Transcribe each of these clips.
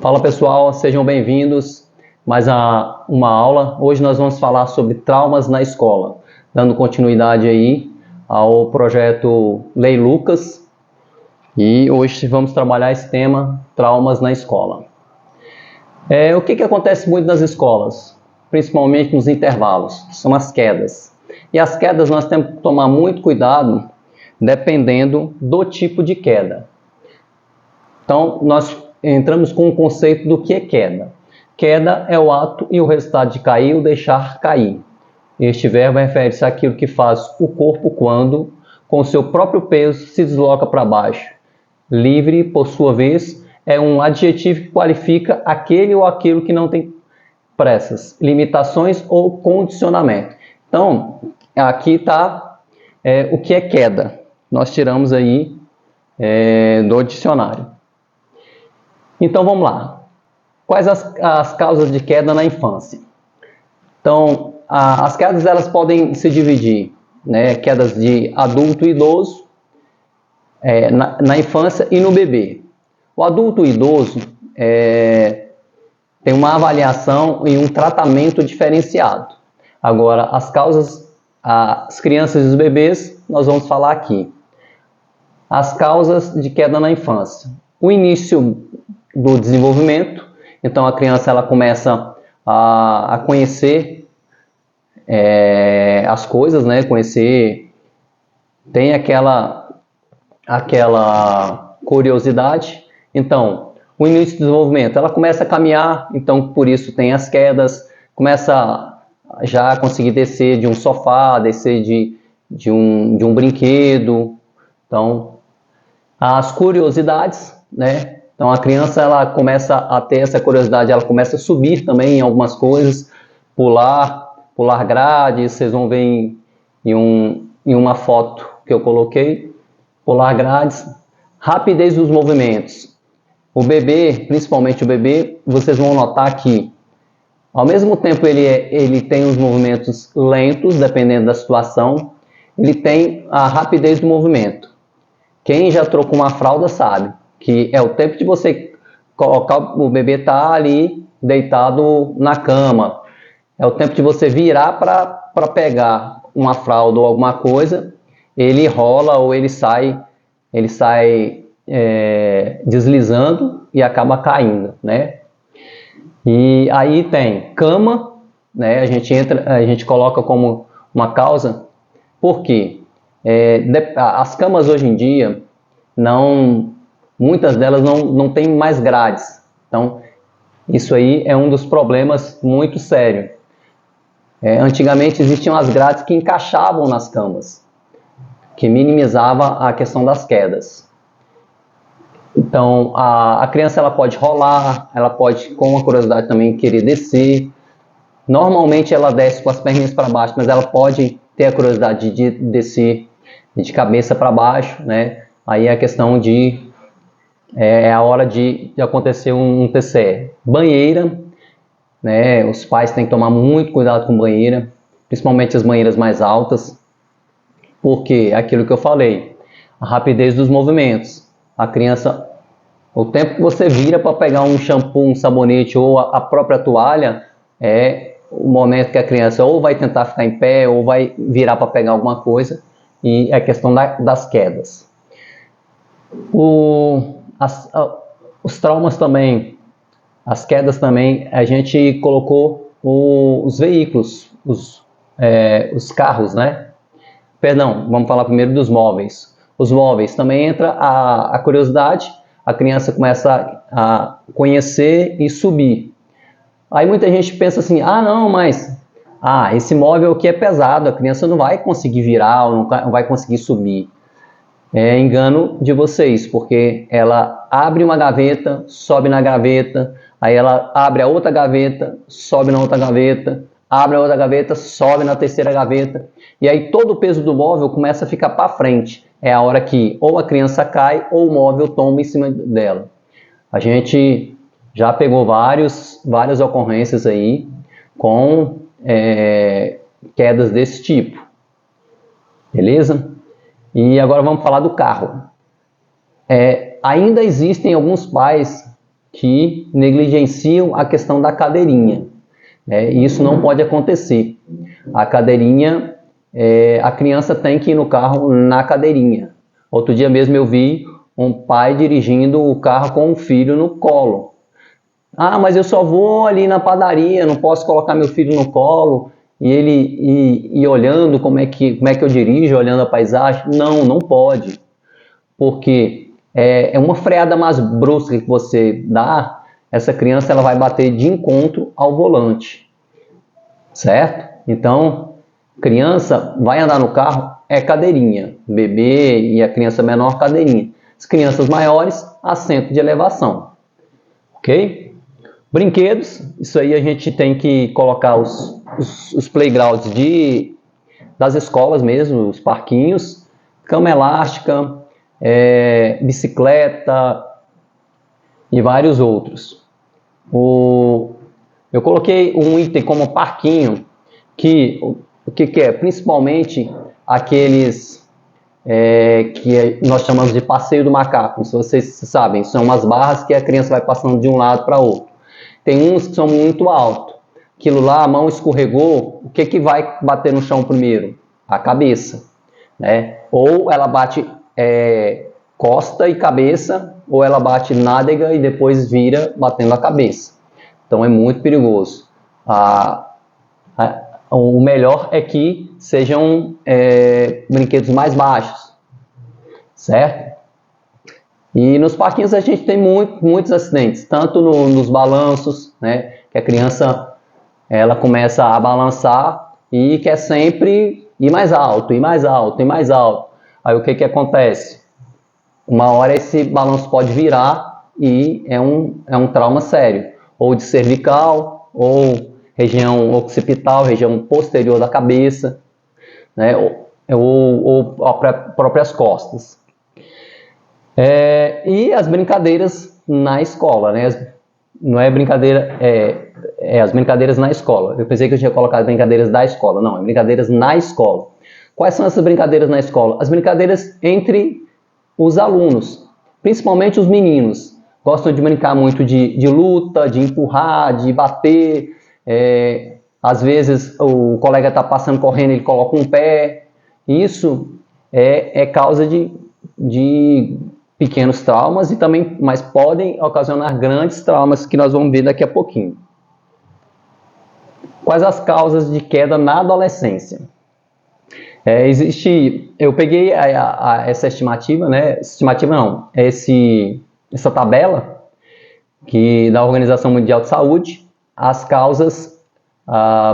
Fala pessoal, sejam bem-vindos mais a uma aula. Hoje nós vamos falar sobre traumas na escola, dando continuidade aí ao projeto Lei Lucas, e hoje vamos trabalhar esse tema, traumas na escola. O que acontece muito nas escolas, principalmente nos intervalos, são as quedas. E as quedas nós temos que tomar muito cuidado, dependendo do tipo de queda. Então, nós entramos com o conceito do que é queda. Queda é o ato e o resultado de cair ou deixar cair. Este verbo refere-se àquilo que faz o corpo quando, com seu próprio peso, se desloca para baixo. Livre, por sua vez, é um adjetivo que qualifica aquele ou aquilo que não tem pressas, limitações ou condicionamento. Então, aqui está o que é queda. Nós tiramos aí do dicionário. Então vamos lá. Quais as causas de queda na infância? Então, as quedas elas podem se dividir, né? Quedas de adulto e idoso, na infância e no bebê. O adulto e idoso tem uma avaliação e um tratamento diferenciado. Agora, as causas, as crianças e os bebês, nós vamos falar aqui. As causas de queda na infância. O início do desenvolvimento, então a criança ela começa a conhecer as coisas, né? Tem aquela curiosidade. Então, o início do desenvolvimento, ela começa a caminhar, então por isso tem as quedas, começa já a conseguir descer de um sofá, descer de um brinquedo. Então, as curiosidades, né? Então a criança ela começa a ter essa curiosidade, ela começa a subir também em algumas coisas, pular grades. Vocês vão ver em uma foto que eu coloquei, pular grades, rapidez dos movimentos. O bebê, principalmente o bebê, vocês vão notar que ao mesmo tempo ele tem os movimentos lentos, dependendo da situação, ele tem a rapidez do movimento. Quem já trocou uma fralda sabe que é o tempo de você colocar, o bebê tá ali deitado na cama, é o tempo de você virar para pegar uma fralda ou alguma coisa, ele rola ou ele sai deslizando e acaba caindo, né? E aí tem cama, né? A gente coloca como uma causa, porque as camas hoje em dia muitas delas não têm mais grades. Então, isso aí é um dos problemas muito sério. Antigamente existiam as grades que encaixavam nas camas, que minimizava a questão das quedas. Então, a criança ela pode rolar, ela pode, com a curiosidade também, querer descer. Normalmente ela desce com as perninhas para baixo, mas ela pode ter a curiosidade de descer de cabeça para baixo, né? Aí é a questão a hora de acontecer um TCE. Banheira, né? Os pais têm que tomar muito cuidado com banheira, principalmente as banheiras mais altas, porque é aquilo que eu falei, a rapidez dos movimentos. A criança, o tempo que você vira para pegar um shampoo, um sabonete ou a própria toalha, é o momento que a criança ou vai tentar ficar em pé ou vai virar para pegar alguma coisa, e é a questão das quedas. Os traumas também, as quedas também, a gente colocou os veículos, os carros, né? Perdão, vamos falar primeiro dos móveis. Os móveis também entra a curiosidade, a criança começa a conhecer e subir. Aí muita gente pensa assim, esse móvel aqui é pesado, a criança não vai conseguir virar, ou não vai conseguir subir. É engano de vocês, porque ela abre uma gaveta, sobe na gaveta, aí ela abre a outra gaveta, sobe na outra gaveta, abre a outra gaveta, sobe na terceira gaveta, e aí todo o peso do móvel começa a ficar para frente. É a hora que ou a criança cai ou o móvel tomba em cima dela. A gente já pegou várias ocorrências aí com quedas desse tipo. Beleza? E agora vamos falar do carro. Ainda existem alguns pais que negligenciam a questão da cadeirinha. Isso não pode acontecer. A cadeirinha, a criança tem que ir no carro na cadeirinha. Outro dia mesmo eu vi um pai dirigindo o carro com um filho no colo. Ah, mas eu só vou ali na padaria, não posso colocar meu filho no colo e ele olhando como é que eu dirijo, olhando a paisagem. Não, não pode. Porque é uma freada mais brusca que você dá, essa criança ela vai bater de encontro ao volante. Certo? Então, criança vai andar no carro, é cadeirinha. Bebê e a criança menor, cadeirinha. As crianças maiores, assento de elevação. Ok? Brinquedos, isso aí a gente tem que colocar os playgrounds das escolas mesmo, os parquinhos, cama elástica, bicicleta e vários outros. Eu coloquei um item como parquinho, o que é? Principalmente aqueles que nós chamamos de passeio do macaco. Se vocês sabem, são umas barras que a criança vai passando de um lado para outro. Tem uns que são muito altos. Aquilo lá, a mão escorregou, o que vai bater no chão primeiro? A cabeça. Ou ela bate costa e cabeça, ou ela bate nádega e depois vira batendo a cabeça. Então é muito perigoso. O melhor é que sejam brinquedos mais baixos, certo? E nos parquinhos a gente tem muitos acidentes, tanto nos balanços, que a criança ela começa a balançar e quer sempre ir mais alto, ir mais alto, ir mais alto. Aí o que acontece? Uma hora esse balanço pode virar e é um trauma sério, ou de cervical, ou região occipital, região posterior da cabeça, ou próprias costas. E as brincadeiras na escola, não é brincadeira, as brincadeiras na escola. Eu pensei que eu tinha colocado brincadeiras da escola, não, é brincadeiras na escola. Quais são essas brincadeiras na escola? As brincadeiras entre os alunos, principalmente os meninos, gostam de brincar muito de luta, de empurrar, de bater. Às vezes o colega está passando correndo, ele coloca um pé. Isso é causa de pequenos traumas e também, mas podem ocasionar grandes traumas que nós vamos ver daqui a pouquinho. Quais as causas de queda na adolescência? Eu peguei essa estimativa, essa tabela da Organização Mundial de Saúde, as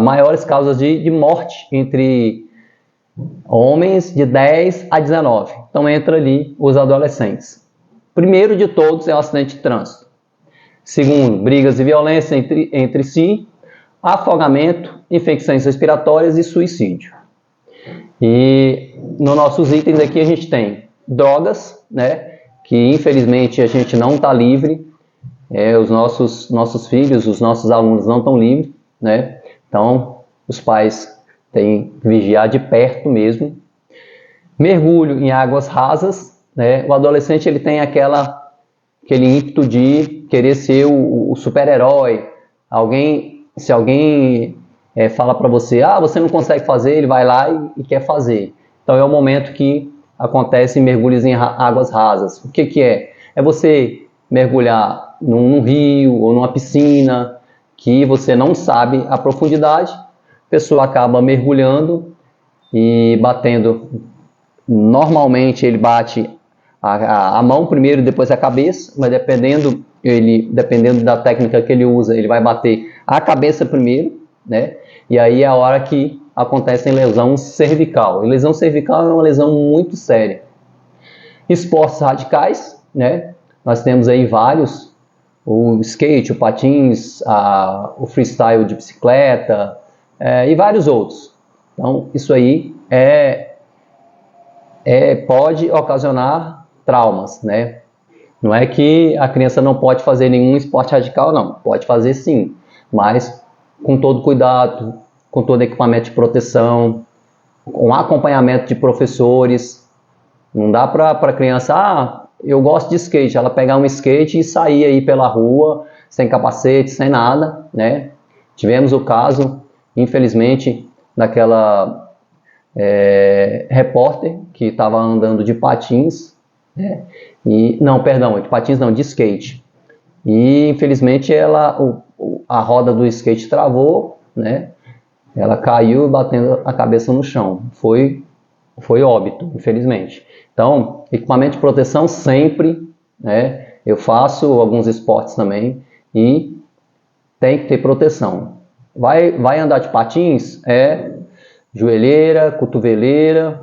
maiores causas de morte entre homens de 10 a 19. Então entra ali os adolescentes. Primeiro de todos é o acidente de trânsito. Segundo, brigas e violência entre si, afogamento, infecções respiratórias e suicídio. E nos nossos itens aqui a gente tem drogas, que infelizmente a gente não está livre. Os nossos filhos, os nossos alunos não estão livres, Então, os pais têm que vigiar de perto mesmo. Mergulho em águas rasas, O adolescente ele tem aquele ímpeto de querer ser o super-herói. Se alguém fala para você, você não consegue fazer, ele vai lá e quer fazer. Então é o momento que acontecem mergulhos em águas rasas. O que é? É você mergulhar num rio ou numa piscina que você não sabe a profundidade, a pessoa acaba mergulhando e batendo. Normalmente ele bate a mão primeiro, depois a cabeça, mas dependendo da técnica que ele usa, ele vai bater a cabeça primeiro, E aí é a hora que acontece lesão cervical. E lesão cervical é uma lesão muito séria. Esportes radicais, Nós temos aí vários, o skate, o patins, o freestyle de bicicleta e vários outros. Então, isso aí pode ocasionar traumas, Não é que a criança não pode fazer nenhum esporte radical, não. Pode fazer sim, mas com todo cuidado, com todo equipamento de proteção, com acompanhamento de professores. Não dá para a criança, eu gosto de skate, ela pegar um skate e sair aí pela rua, sem capacete, sem nada, né? Tivemos o caso, infelizmente, daquela repórter que estava andando de patins, né? Não, perdão, de patins não, de skate. E infelizmente a roda do skate travou, né? Ela caiu batendo a cabeça no chão. Foi óbito, infelizmente. Então, equipamento de proteção sempre, né? Eu faço alguns esportes também e tem que ter proteção. Vai andar de patins? Joelheira, cotoveleira,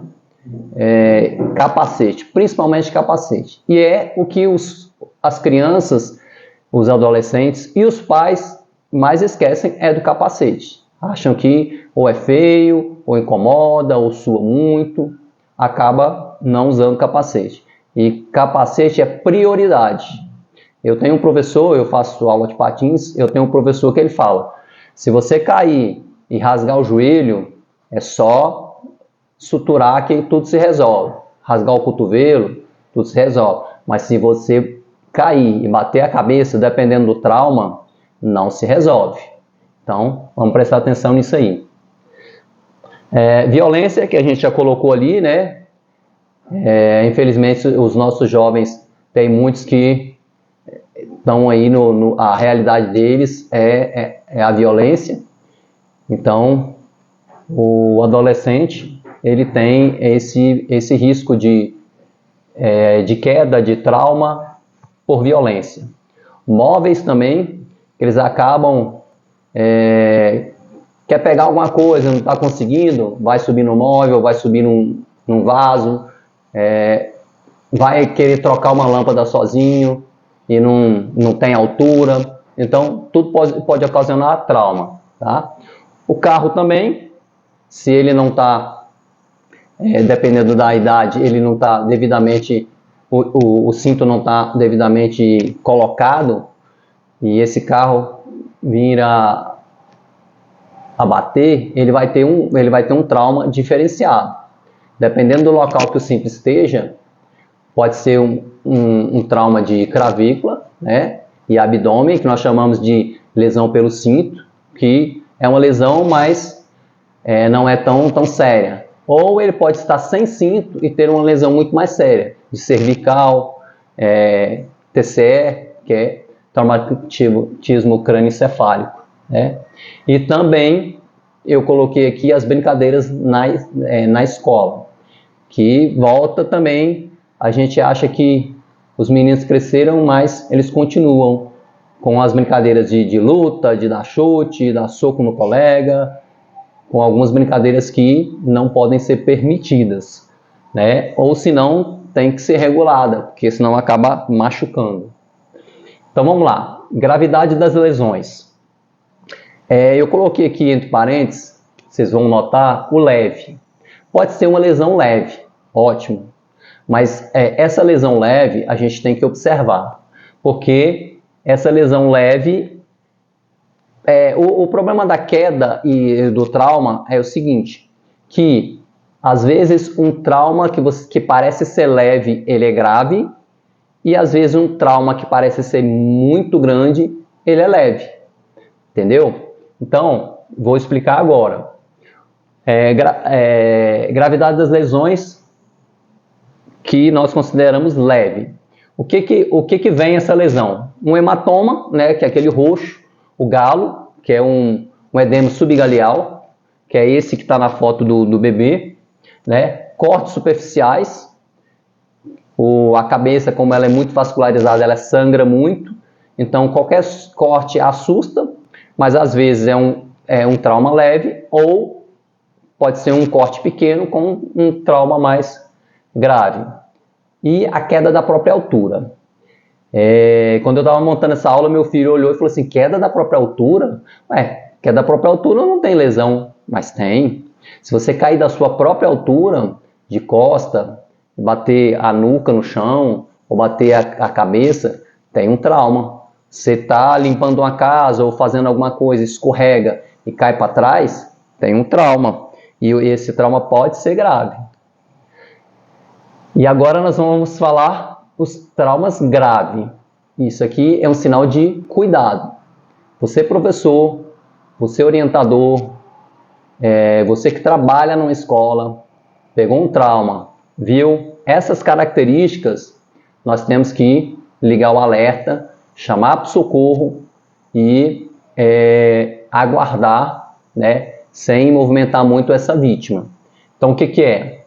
capacete, principalmente capacete. E é o que as crianças, os adolescentes e os pais mais esquecem do capacete. Acham que ou é feio, ou incomoda, ou sua muito, acaba não usando capacete. E capacete é prioridade. Eu tenho um professor, eu faço aula de patins, eu tenho um professor que ele fala, se você cair e rasgar o joelho, é só suturar que tudo se resolve. Rasgar o cotovelo, tudo se resolve. Mas se você cair e bater a cabeça, dependendo do trauma, não se resolve. Então, vamos prestar atenção nisso aí. Violência, que a gente já colocou ali, né? Infelizmente, os nossos jovens, tem muitos que estão aí, a realidade deles é a violência. Então, o adolescente, ele tem esse risco de queda, de trauma por violência. Móveis também, eles acabam... quer pegar alguma coisa, não está conseguindo, vai subir no móvel, vai subir num vaso, vai querer trocar uma lâmpada sozinho e não tem altura. Então, tudo pode ocasionar trauma. Tá? O carro também, se ele não está, dependendo da idade, ele não está devidamente, o cinto não está devidamente colocado, e esse carro vira a bater, ele vai ter um trauma diferenciado. Dependendo do local que o cinto esteja, pode ser um trauma de cravícula, né, e abdômen, que nós chamamos de lesão pelo cinto, que é uma lesão, mas não é tão séria. Ou ele pode estar sem cinto e ter uma lesão muito mais séria, de cervical, TCE, que é traumatismo crânioencefálico, né? E também eu coloquei aqui as brincadeiras na escola, que volta também, a gente acha que os meninos cresceram, mas eles continuam com as brincadeiras de luta, de dar chute, dar soco no colega, com algumas brincadeiras que não podem ser permitidas, né? Ou senão tem que ser regulada, porque senão acaba machucando. Então vamos lá, gravidade das lesões. Eu coloquei aqui entre parênteses, vocês vão notar, o leve. Pode ser uma lesão leve, ótimo. Mas essa lesão leve a gente tem que observar, porque essa lesão leve, o problema da queda e do trauma é o seguinte, que às vezes um trauma que parece ser leve, ele é grave, e às vezes um trauma que parece ser muito grande, ele é leve, entendeu? Então, vou explicar agora. Gravidade das lesões que nós consideramos leve. O que vem essa lesão? Um hematoma, né, que é aquele roxo, o galo, que é um edema subgaleal, que é esse que está na foto do bebê, né? Cortes superficiais, a cabeça, como ela é muito vascularizada, ela sangra muito, então qualquer corte assusta, mas às vezes é um trauma leve, ou pode ser um corte pequeno com um trauma mais grave. E a queda da própria altura. Quando eu estava montando essa aula, meu filho olhou e falou assim, queda da própria altura? Queda da própria altura não tem lesão, mas tem. Se você cair da sua própria altura, de costa, bater a nuca no chão, ou bater a cabeça, tem um trauma. Você está limpando uma casa ou fazendo alguma coisa, escorrega e cai para trás, tem um trauma. E esse trauma pode ser grave. E agora nós vamos falar os traumas graves. Isso aqui é um sinal de cuidado. Você professor, você orientador, você que trabalha numa escola, pegou um trauma, viu essas características, nós temos que ligar o alerta, chamar para o socorro e aguardar, né, sem movimentar muito essa vítima. Então, o que é?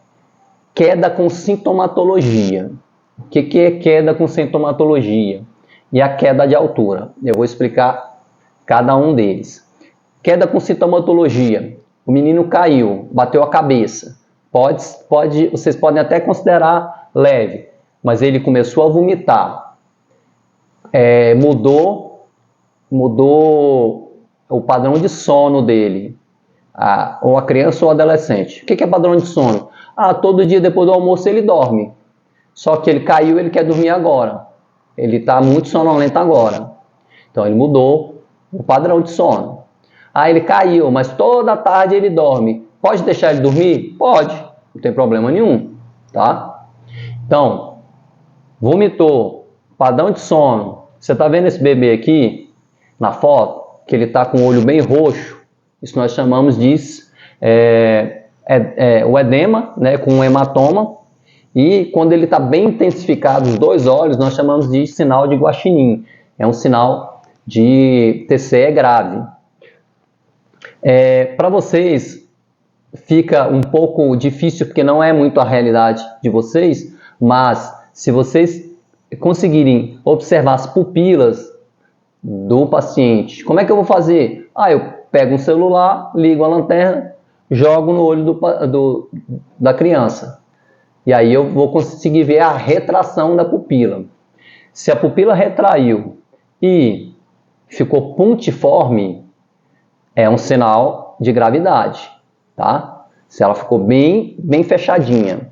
Queda com sintomatologia. O que é queda com sintomatologia? E a queda de altura. Eu vou explicar cada um deles. Queda com sintomatologia. O menino caiu, bateu a cabeça. Vocês podem até considerar leve, mas ele começou a vomitar. Mudou o padrão de sono dele. Ou a criança ou o adolescente. O que é padrão de sono? Todo dia depois do almoço ele dorme. Só que ele caiu, ele quer dormir agora. Ele está muito sonolento agora. Então ele mudou o padrão de sono. Ele caiu, mas toda tarde ele dorme. Pode deixar ele dormir? Pode, não tem problema nenhum, tá? Então, vomitou, padrão de sono. Você está vendo esse bebê aqui na foto? Que ele está com o olho bem roxo. Isso nós chamamos de o edema, né, com um hematoma. E quando ele está bem intensificado, os dois olhos, nós chamamos de sinal de guaxinim. É um sinal de TCE grave. Para vocês fica um pouco difícil, porque não é muito a realidade de vocês, mas se vocês conseguirem observar as pupilas do paciente, como é que eu vou fazer? Eu pego um celular, ligo a lanterna, jogo no olho da criança. E aí eu vou conseguir ver a retração da pupila. Se a pupila retraiu e ficou pontiforme, é um sinal de gravidade, tá? Se ela ficou bem fechadinha.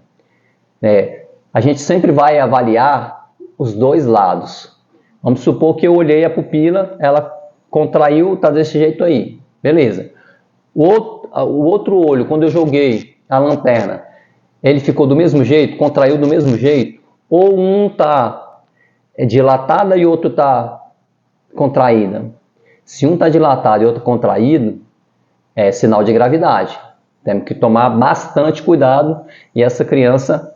A gente sempre vai avaliar os dois lados. Vamos supor que eu olhei a pupila, ela contraiu, tá desse jeito aí. Beleza. O outro olho, quando eu joguei a lanterna, ele ficou do mesmo jeito, contraiu do mesmo jeito, ou um está dilatada e o outro está contraída. Se um está dilatado e outro contraído, é sinal de gravidade. Temos que tomar bastante cuidado e essa criança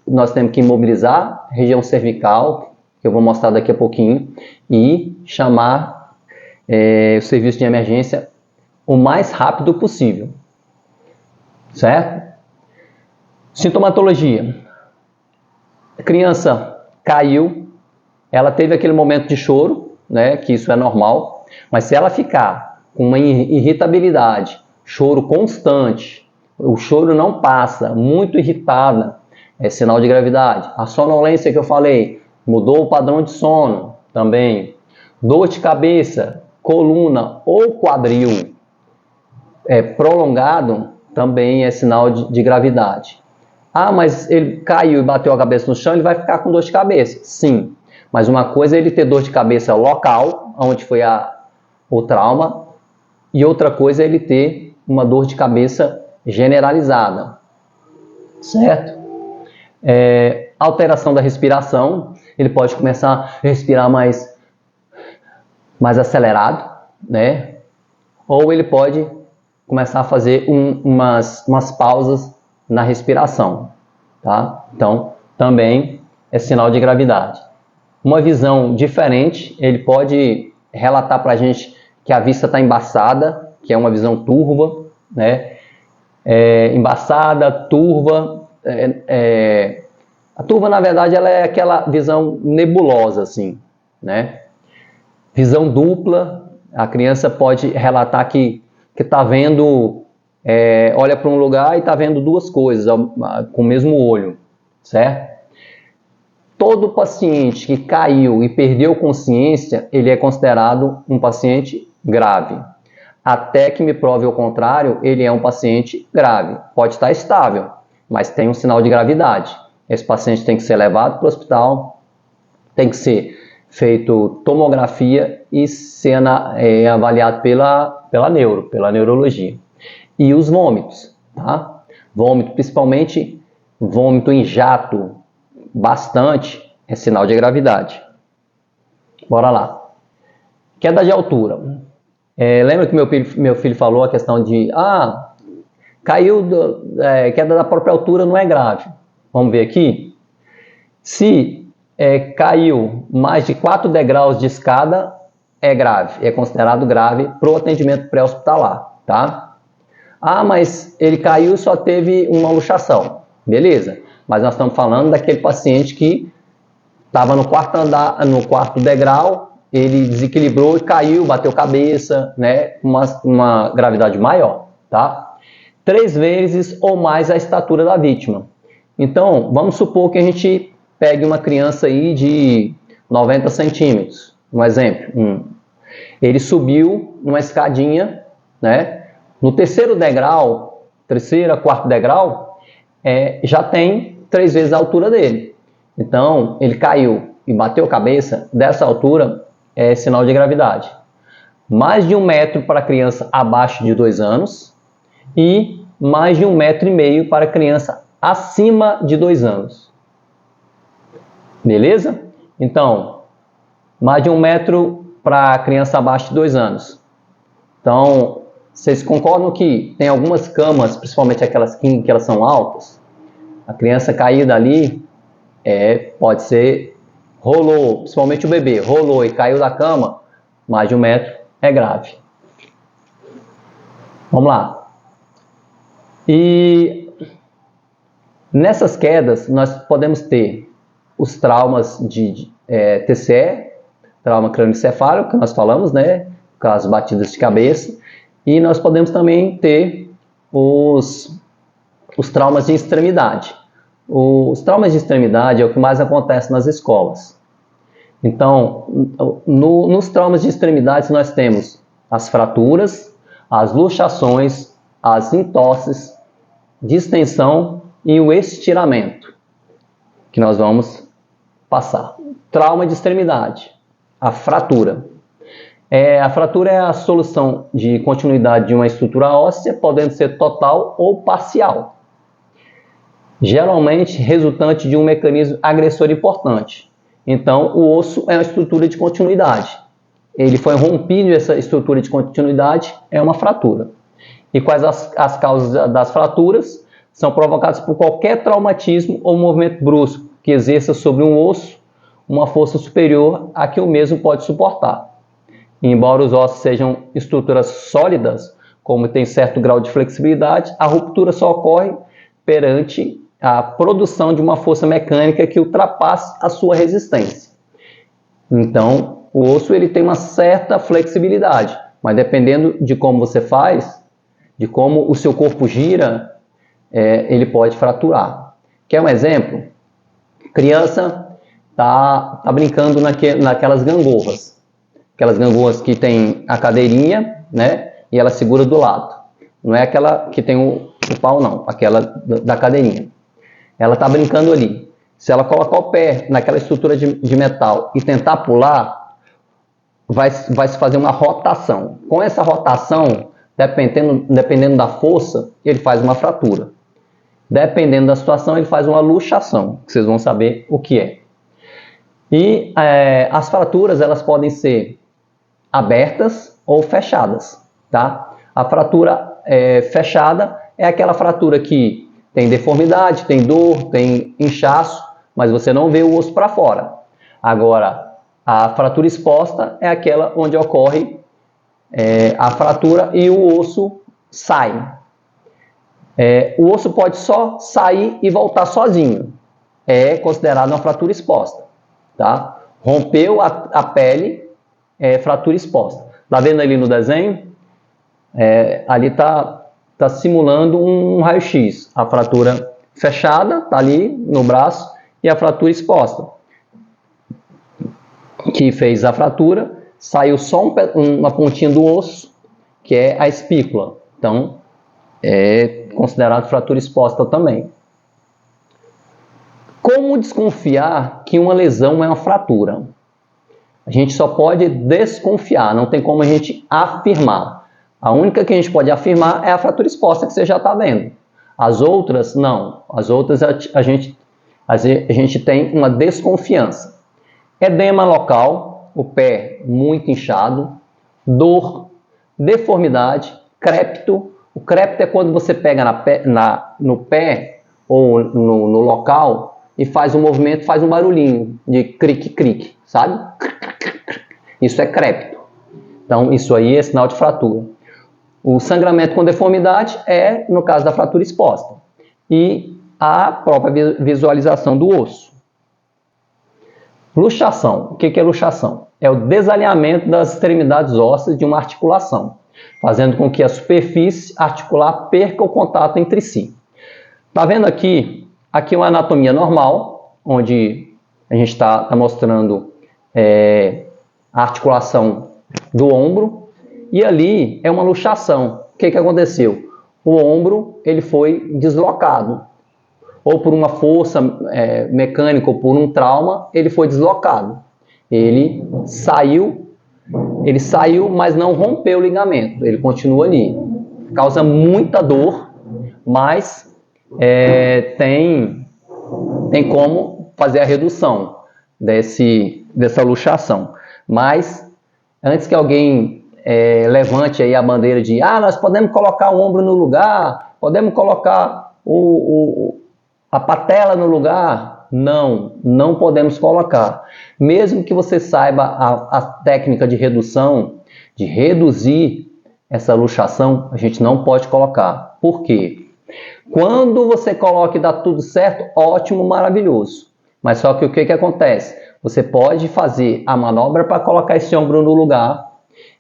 nós temos que imobilizar a região cervical, que eu vou mostrar daqui a pouquinho, e chamar o serviço de emergência o mais rápido possível. Certo? Sintomatologia. A criança caiu, ela teve aquele momento de choro, né, que isso é normal, mas se ela ficar com uma irritabilidade, choro constante, o choro não passa, muito irritada, é sinal de gravidade. A sonolência que eu falei, mudou o padrão de sono também. Dor de cabeça, coluna ou quadril prolongado, também é sinal de gravidade. Mas ele caiu e bateu a cabeça no chão, ele vai ficar com dor de cabeça. Sim, mas uma coisa é ele ter dor de cabeça local, onde foi o trauma, e outra coisa é ele ter uma dor de cabeça generalizada. Certo? Alteração da respiração, ele pode começar a respirar mais acelerado, né? Ou ele pode começar a fazer umas pausas na respiração, tá? Então, também é sinal de gravidade. Uma visão diferente, ele pode relatar para a gente que a vista está embaçada, que é uma visão turva, né? Embaçada, turva. A turva, na verdade, ela é aquela visão nebulosa, assim, né? Visão dupla, a criança pode relatar que está vendo... olha para um lugar e está vendo duas coisas com o mesmo olho, certo? Todo paciente que caiu e perdeu consciência, ele é considerado um paciente grave. Até que me prove o contrário, ele é um paciente grave. Pode estar estável, mas tem um sinal de gravidade. Esse paciente tem que ser levado para o hospital, tem que ser feito tomografia e ser avaliado pela neurologia. E os vômitos, tá? Vômito, principalmente vômito em jato, bastante, É sinal de gravidade. Bora lá. Queda de altura. Lembra que meu filho falou a questão de caiu, queda da própria altura não é grave. Vamos ver aqui. Se caiu mais de 4 degraus de escada, é grave, é considerado grave para o atendimento pré-hospitalar, tá? Mas ele caiu e só teve uma luxação, beleza? Mas nós estamos falando daquele paciente que estava no quarto andar, no quarto degrau, ele desequilibrou e caiu, bateu cabeça, né? Uma gravidade maior, tá? 3 vezes ou mais a estatura da vítima. Então, vamos supor que a gente pegue uma criança aí de 90 centímetros, um exemplo. Ele subiu numa escadinha, né? No terceiro degrau, quarto degrau, já tem 3 vezes a altura dele. Então, ele caiu e bateu a cabeça, dessa altura é sinal de gravidade. Mais de 1 metro para criança abaixo de 2 anos e mais de 1,5 metro para criança acima de 2 anos. Beleza? Então, mais de 1 metro para criança abaixo de 2 anos. Então, vocês concordam que tem algumas camas, principalmente aquelas que elas são altas, a criança cair dali, pode ser, rolou, principalmente o bebê, rolou e caiu da cama, mais de 1 metro é grave. Vamos lá. E nessas quedas, nós podemos ter os traumas de TCE, trauma crânioencefálico, que nós falamos, né, com as batidas de cabeça, e nós podemos também ter os traumas de extremidade. Os traumas de extremidade é o que mais acontece nas escolas. Então, nos traumas de extremidades nós temos as fraturas, as luxações, as entorses, distensão e o estiramento, que nós vamos passar. Trauma de extremidade, a fratura. A fratura é a solução de continuidade de uma estrutura óssea, podendo ser total ou parcial. Geralmente resultante de um mecanismo agressor importante. Então, o osso é uma estrutura de continuidade. Ele foi rompido, essa estrutura de continuidade é uma fratura. E quais as causas das fraturas? São provocadas por qualquer traumatismo ou movimento brusco que exerça sobre um osso uma força superior a que o mesmo pode suportar. E, embora os ossos sejam estruturas sólidas, como tem certo grau de flexibilidade, a ruptura só ocorre perante a produção de uma força mecânica que ultrapasse a sua resistência. Então, o osso ele tem uma certa flexibilidade, mas dependendo de como você faz, de como o seu corpo gira, ele pode fraturar. Quer um exemplo? Criança tá brincando naquelas gangorras. Aquelas gangorras que tem a cadeirinha, né? E ela segura do lado. Não é aquela que tem o pau, não. Aquela da cadeirinha. Ela está brincando ali. Se ela colocar o pé naquela estrutura de metal e tentar pular, vai se fazer uma rotação. Com essa rotação, dependendo da força, ele faz uma fratura. Dependendo da situação, ele faz uma luxação, que vocês vão saber o que é. E as fraturas, elas podem ser abertas ou fechadas, tá? A fratura fechada é aquela fratura que tem deformidade, tem dor, tem inchaço, mas você não vê o osso para fora. Agora, a fratura exposta é aquela onde ocorre a fratura e o osso sai. O osso pode só sair e voltar sozinho. É considerado uma fratura exposta. Tá? Rompeu a pele, fratura exposta. Tá vendo ali no desenho? Ali está simulando um raio-x. A fratura fechada está ali no braço e a fratura exposta. Que fez a fratura, saiu só uma pontinha do osso, que é a espícula. Então, é considerado fratura exposta também. Como desconfiar que uma lesão é uma fratura? A gente só pode desconfiar, não tem como a gente afirmar. A única que a gente pode afirmar é a fratura exposta que você já está vendo. As outras, não. As outras a a gente tem uma desconfiança. Edema local, o pé muito inchado, dor, deformidade, crépito. O crépito é quando você pega no pé ou no local e faz um movimento, faz um barulhinho de cric-cric, sabe? Isso é crépito. Então, isso aí é sinal de fratura. O sangramento com deformidade é, no caso da fratura exposta. E a própria visualização do osso. Luxação. O que é luxação? É o desalinhamento das extremidades ósseas de uma articulação, fazendo com que a superfície articular perca o contato entre si. Está vendo aqui? Aqui é uma anatomia normal, onde a gente está mostrando a articulação do ombro, e ali é uma luxação. O que aconteceu? O ombro ele foi deslocado, ou por uma força mecânica ou por um trauma, ele foi deslocado. Ele saiu, mas não rompeu o ligamento, ele continua ali. Causa muita dor, mas tem como fazer a redução dessa luxação. Mas antes que alguém levante aí a bandeira de nós podemos colocar o ombro no lugar, podemos colocar a patela no lugar, não podemos colocar. Mesmo que você saiba a técnica de redução, de reduzir essa luxação, a gente não pode colocar. Por quê? Quando você coloca e dá tudo certo, ótimo, maravilhoso. Mas só que o que acontece? Você pode fazer a manobra para colocar esse ombro no lugar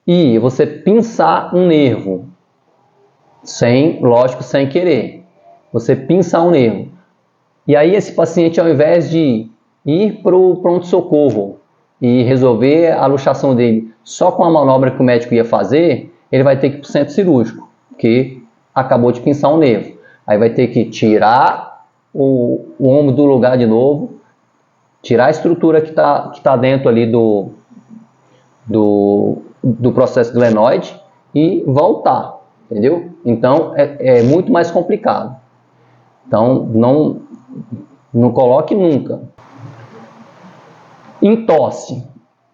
e você pinçar um nervo, lógico, sem querer. Você pinçar um nervo. E aí esse paciente, ao invés de ir para o pronto-socorro e resolver a luxação dele só com a manobra que o médico ia fazer, ele vai ter que ir para o centro cirúrgico, porque acabou de pinçar um nervo. Aí vai ter que tirar o ombro do lugar de novo, tirar a estrutura que tá dentro ali do processo glenoide e voltar, entendeu? Então é muito mais complicado. Então não coloque nunca. Entorse.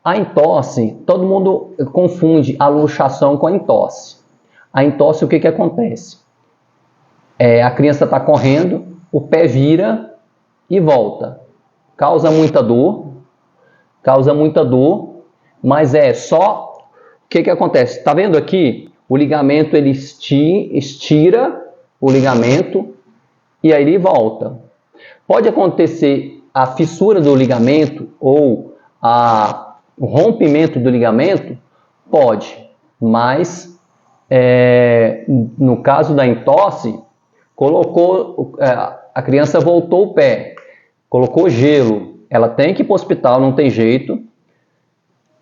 A entorse, todo mundo confunde a luxação com a entorse. A entorse, o que acontece? A criança está correndo, o pé vira e volta. Causa muita dor, mas só... O que acontece? Está vendo aqui? O ligamento ele estira o ligamento e aí ele volta. Pode acontecer a fissura do ligamento ou o rompimento do ligamento? Pode, mas no caso da entorse, a criança voltou o pé, colocou gelo, ela tem que ir para o hospital, não tem jeito,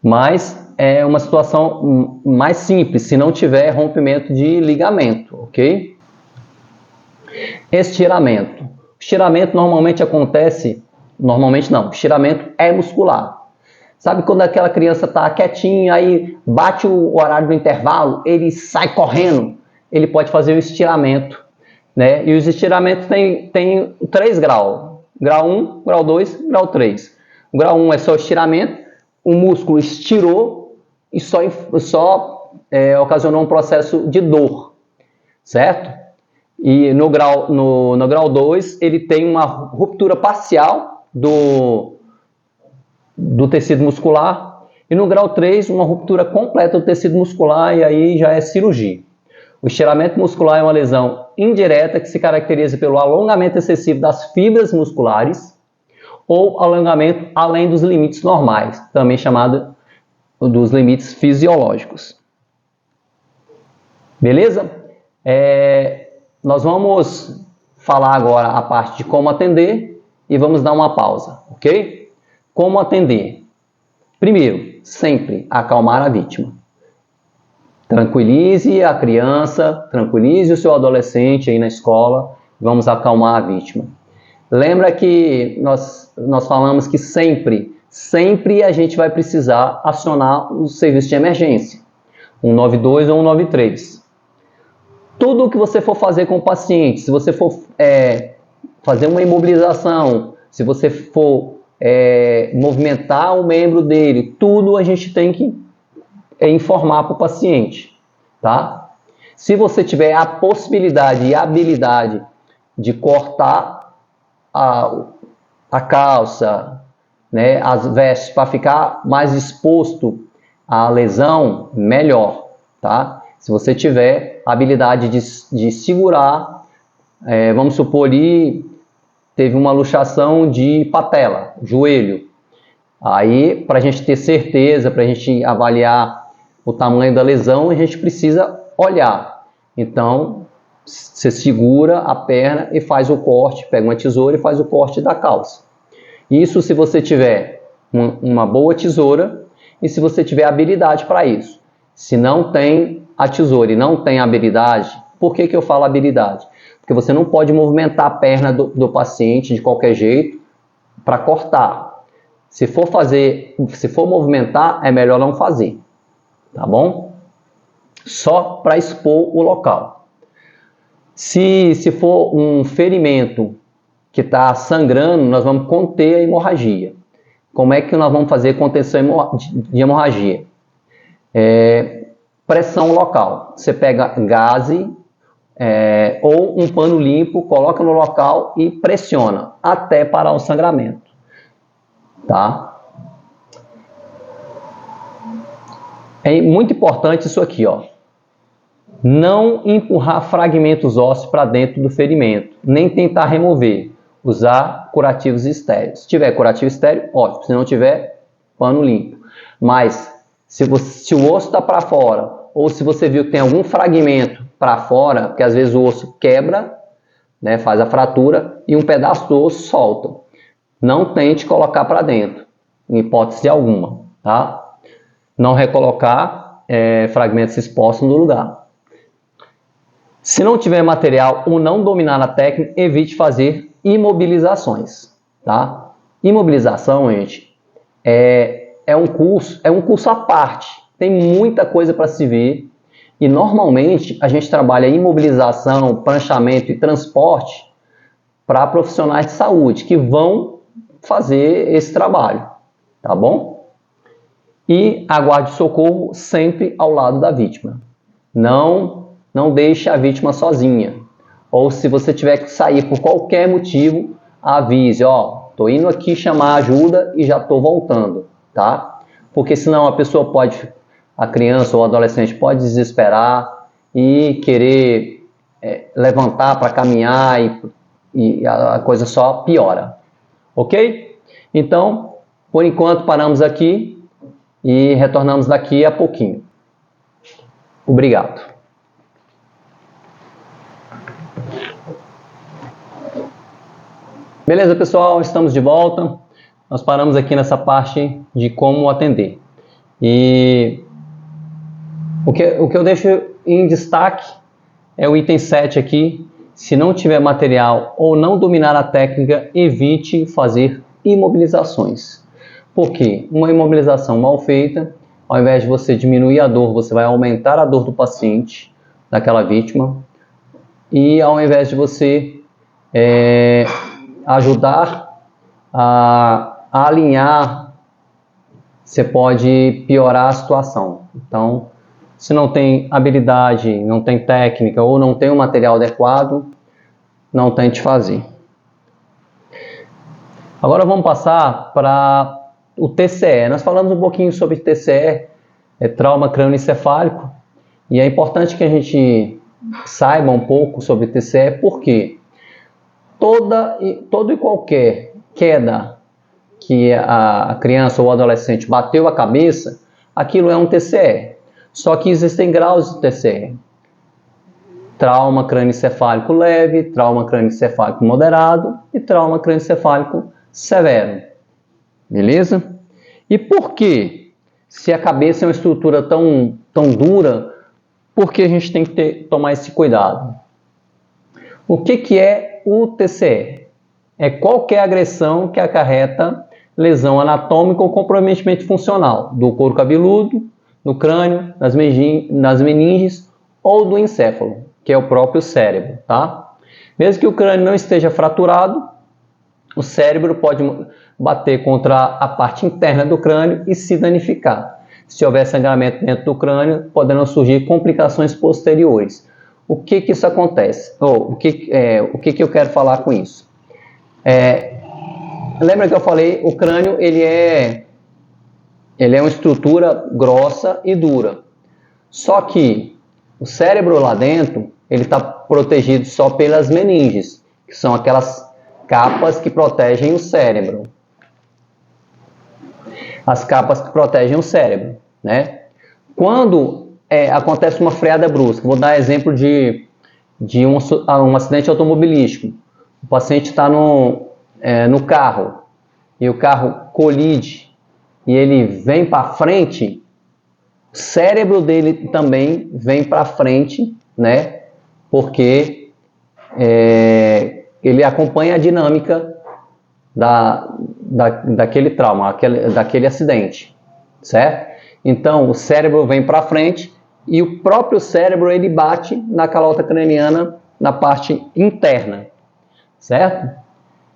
mas é uma situação mais simples, se não tiver rompimento de ligamento, ok? Estiramento. Estiramento normalmente acontece, estiramento é muscular. Sabe quando aquela criança está quietinha, aí bate o horário do intervalo, ele sai correndo, ele pode fazer o estiramento, né? E os estiramentos tem 3 graus, grau 1, grau 2, grau 3. O grau 1 é só estiramento, o músculo estirou e só ocasionou um processo de dor, certo? E no grau 2, ele tem uma ruptura parcial do tecido muscular. E no grau 3, uma ruptura completa do tecido muscular, e aí já é cirurgia. O estiramento muscular é uma lesão indireta que se caracteriza pelo alongamento excessivo das fibras musculares ou alongamento além dos limites normais, também chamado dos limites fisiológicos. Beleza? Nós vamos falar agora a parte de como atender e vamos dar uma pausa, ok? Como atender? Primeiro, sempre acalmar a vítima. Tranquilize a criança, tranquilize o seu adolescente aí na escola, vamos acalmar a vítima. Lembra que nós falamos que sempre a gente vai precisar acionar o serviço de emergência, 192 ou 193. Tudo o que você for fazer com o paciente, se você for fazer uma imobilização, se você for movimentar o membro dele, tudo a gente tem que informar para o paciente, tá? Se você tiver a possibilidade e a habilidade de cortar a calça, né, as vestes, para ficar mais exposto à lesão, melhor, tá? Se você tiver a habilidade de segurar, vamos supor ali, teve uma luxação de patela, joelho. Aí, para a gente ter certeza, para a gente avaliar o tamanho da lesão, a gente precisa olhar. Então, você segura a perna e faz o corte, pega uma tesoura e faz o corte da calça. Isso se você tiver uma boa tesoura e se você tiver habilidade para isso. Se não tem a tesoura e não tem habilidade, por que eu falo habilidade? Porque você não pode movimentar a perna do paciente de qualquer jeito para cortar. Se for movimentar, é melhor não fazer, tá bom? Só para expor o local. Se for um ferimento que está sangrando, nós vamos conter a hemorragia. Como é que nós vamos fazer contenção de hemorragia? Pressão local. Você pega gaze ou um pano limpo, coloca no local e pressiona até parar o sangramento. Tá? É muito importante isso aqui, ó. Não empurrar fragmentos ósseos para dentro do ferimento, nem tentar remover. Usar curativos estéreis. Se tiver curativo estéreo, ótimo. Se não tiver, pano limpo. Mas se o osso está para fora, ou se você viu que tem algum fragmento para fora, porque às vezes o osso quebra, né, faz a fratura e um pedaço do osso solta. Não tente colocar para dentro, em hipótese alguma, tá? Não recolocar fragmentos expostos no lugar. Se não tiver material ou não dominar a técnica, evite fazer imobilizações, tá? Imobilização, gente, é um curso à parte. Tem muita coisa para se ver e normalmente a gente trabalha imobilização, pranchamento e transporte para profissionais de saúde que vão fazer esse trabalho, tá bom? E aguarde socorro sempre ao lado da vítima. Não deixe a vítima sozinha. Ou se você tiver que sair por qualquer motivo, avise, ó, tô indo aqui chamar ajuda e já tô voltando, tá? Porque senão a criança ou o adolescente pode desesperar e querer levantar para caminhar e a coisa só piora, ok? Então, por enquanto paramos aqui e retornamos daqui a pouquinho. Obrigado. Beleza, pessoal? Estamos de volta. Nós paramos aqui nessa parte de como atender. E o que eu deixo em destaque é o item 7 aqui. Se não tiver material ou não dominar a técnica, evite fazer imobilizações. Por quê? Uma imobilização mal feita, ao invés de você diminuir a dor, você vai aumentar a dor do paciente, daquela vítima. E ao invés de você ajudar a alinhar, você pode piorar a situação. Então, se não tem habilidade, não tem técnica ou não tem o material adequado, não tente fazer. Agora vamos passar para o TCE. Nós falamos um pouquinho sobre TCE, trauma crânioencefálico, e é importante que a gente saiba um pouco sobre TCE, porque toda e qualquer queda que a criança ou o adolescente bateu a cabeça, aquilo é um TCE. Só que existem graus de TCE. Trauma crânioencefálico leve, trauma crânioencefálico moderado e trauma crânioencefálico severo. Beleza? E por que, se a cabeça é uma estrutura tão dura, por que a gente tem que tomar esse cuidado? O que é o TCE? É qualquer agressão que acarreta lesão anatômica ou comprometimento funcional do couro cabeludo, no crânio, nas meninges ou do encéfalo, que é o próprio cérebro, tá? Mesmo que o crânio não esteja fraturado, o cérebro pode bater contra a parte interna do crânio e se danificar. Se houver sangramento dentro do crânio, poderão surgir complicações posteriores. O que isso acontece? O que eu quero falar com isso? Lembra que eu falei, o crânio ele é uma estrutura grossa e dura. Só que o cérebro lá dentro, ele está protegido só pelas meninges, que são aquelas capas que protegem o cérebro. As capas que protegem o cérebro, né? Quando acontece uma freada brusca, vou dar exemplo de um acidente automobilístico. O paciente está no carro e o carro colide e ele vem para frente, o cérebro dele também vem para frente, né? Porque ele acompanha a dinâmica daquele trauma, daquele acidente, certo? Então, o cérebro vem para frente e o próprio cérebro ele bate na calota craniana na parte interna, certo?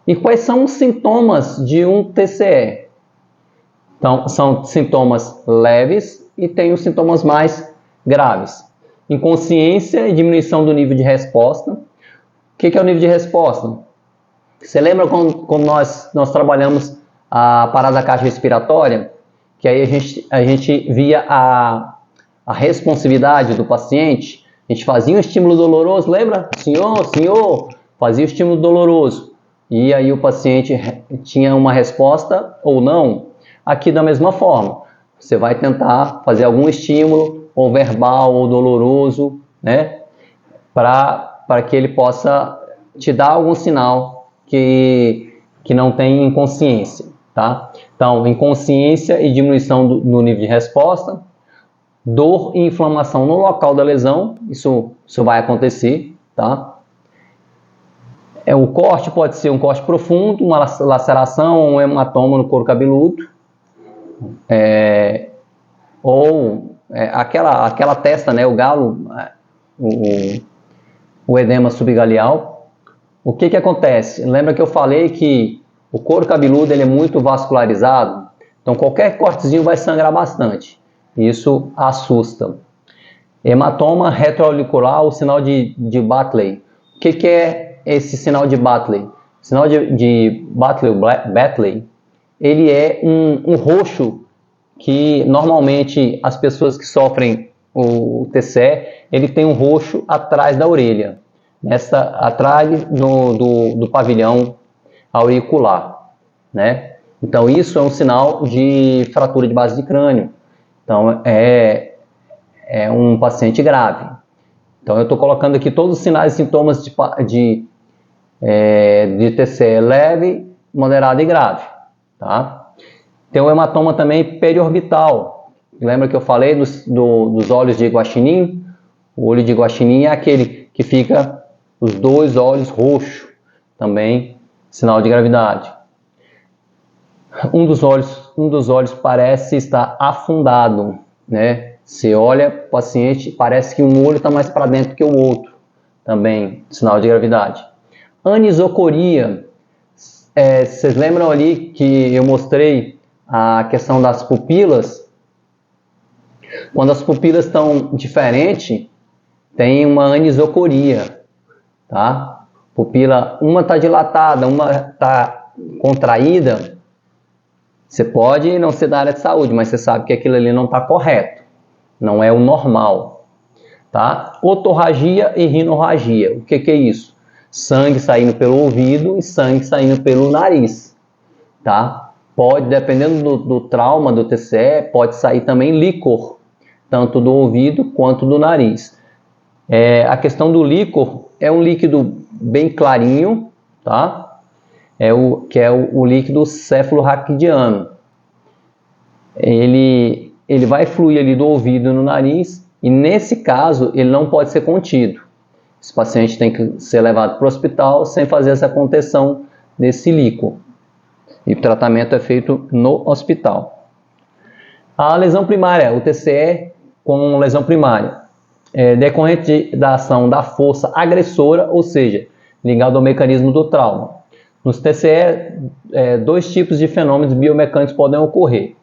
E quais são os sintomas de um TCE? Então, são sintomas leves e tem os sintomas mais graves. Inconsciência e diminuição do nível de resposta. O que é o nível de resposta? Você lembra quando nós trabalhamos a parada cardiorrespiratória? Que aí a gente via a responsividade do paciente. A gente fazia um estímulo doloroso, lembra? Senhor, fazia o estímulo doloroso. E aí o paciente tinha uma resposta ou não. Aqui da mesma forma. Você vai tentar fazer algum estímulo, ou verbal, ou doloroso, né? Para que ele possa te dar algum sinal que não tem inconsciência, tá? Então, inconsciência e diminuição no nível de resposta, dor e inflamação no local da lesão, isso vai acontecer, tá? O corte pode ser um corte profundo, uma laceração, um hematoma no couro cabeludo, aquela testa, né, o galo, o edema subgaleal. O que acontece? Lembra que eu falei que o couro cabeludo ele é muito vascularizado? Então qualquer cortezinho vai sangrar bastante. Isso assusta. Hematoma retroauricular, o sinal de Batley. O que é esse sinal de Batley? O sinal de Batley, ele é um roxo que normalmente as pessoas que sofrem o TCE, ele tem um roxo atrás da orelha, atrás do pavilhão auricular, né? Então isso é um sinal de fratura de base de crânio. Então é um paciente grave. Então eu estou colocando aqui todos os sinais e sintomas de TCE leve, moderado e grave, tá? Tem o hematoma também periorbital. Lembra que eu falei dos olhos de guaxinim? O olho de guaxinim é aquele que fica os dois olhos roxos, também sinal de gravidade. Um dos olhos parece estar afundado, né? Você olha o paciente, parece que um olho está mais para dentro que o outro, também sinal de gravidade. Anisocoria, vocês lembram ali que eu mostrei a questão das pupilas? Quando as pupilas estão diferentes, tem uma anisocoria, tá? Pupila, uma está dilatada, uma está contraída. Você pode não ser da área de saúde, mas você sabe que aquilo ali não está correto, não é o normal, tá? Otorragia e rinorragia, o que é isso? Sangue saindo pelo ouvido e sangue saindo pelo nariz, tá? Pode, dependendo do trauma do TCE, pode sair também líquor, tanto do ouvido quanto do nariz. A questão do líquor é um líquido bem clarinho, tá? Que é o líquido cefalorraquidiano. Ele vai fluir ali do ouvido no nariz e nesse caso ele não pode ser contido. Esse paciente tem que ser levado para o hospital sem fazer essa contenção desse líquor. E o tratamento é feito no hospital. A lesão primária, o TCE com lesão primária, decorrente da ação da força agressora, ou seja, ligado ao mecanismo do trauma. Nos TCE, dois tipos de fenômenos biomecânicos podem ocorrer,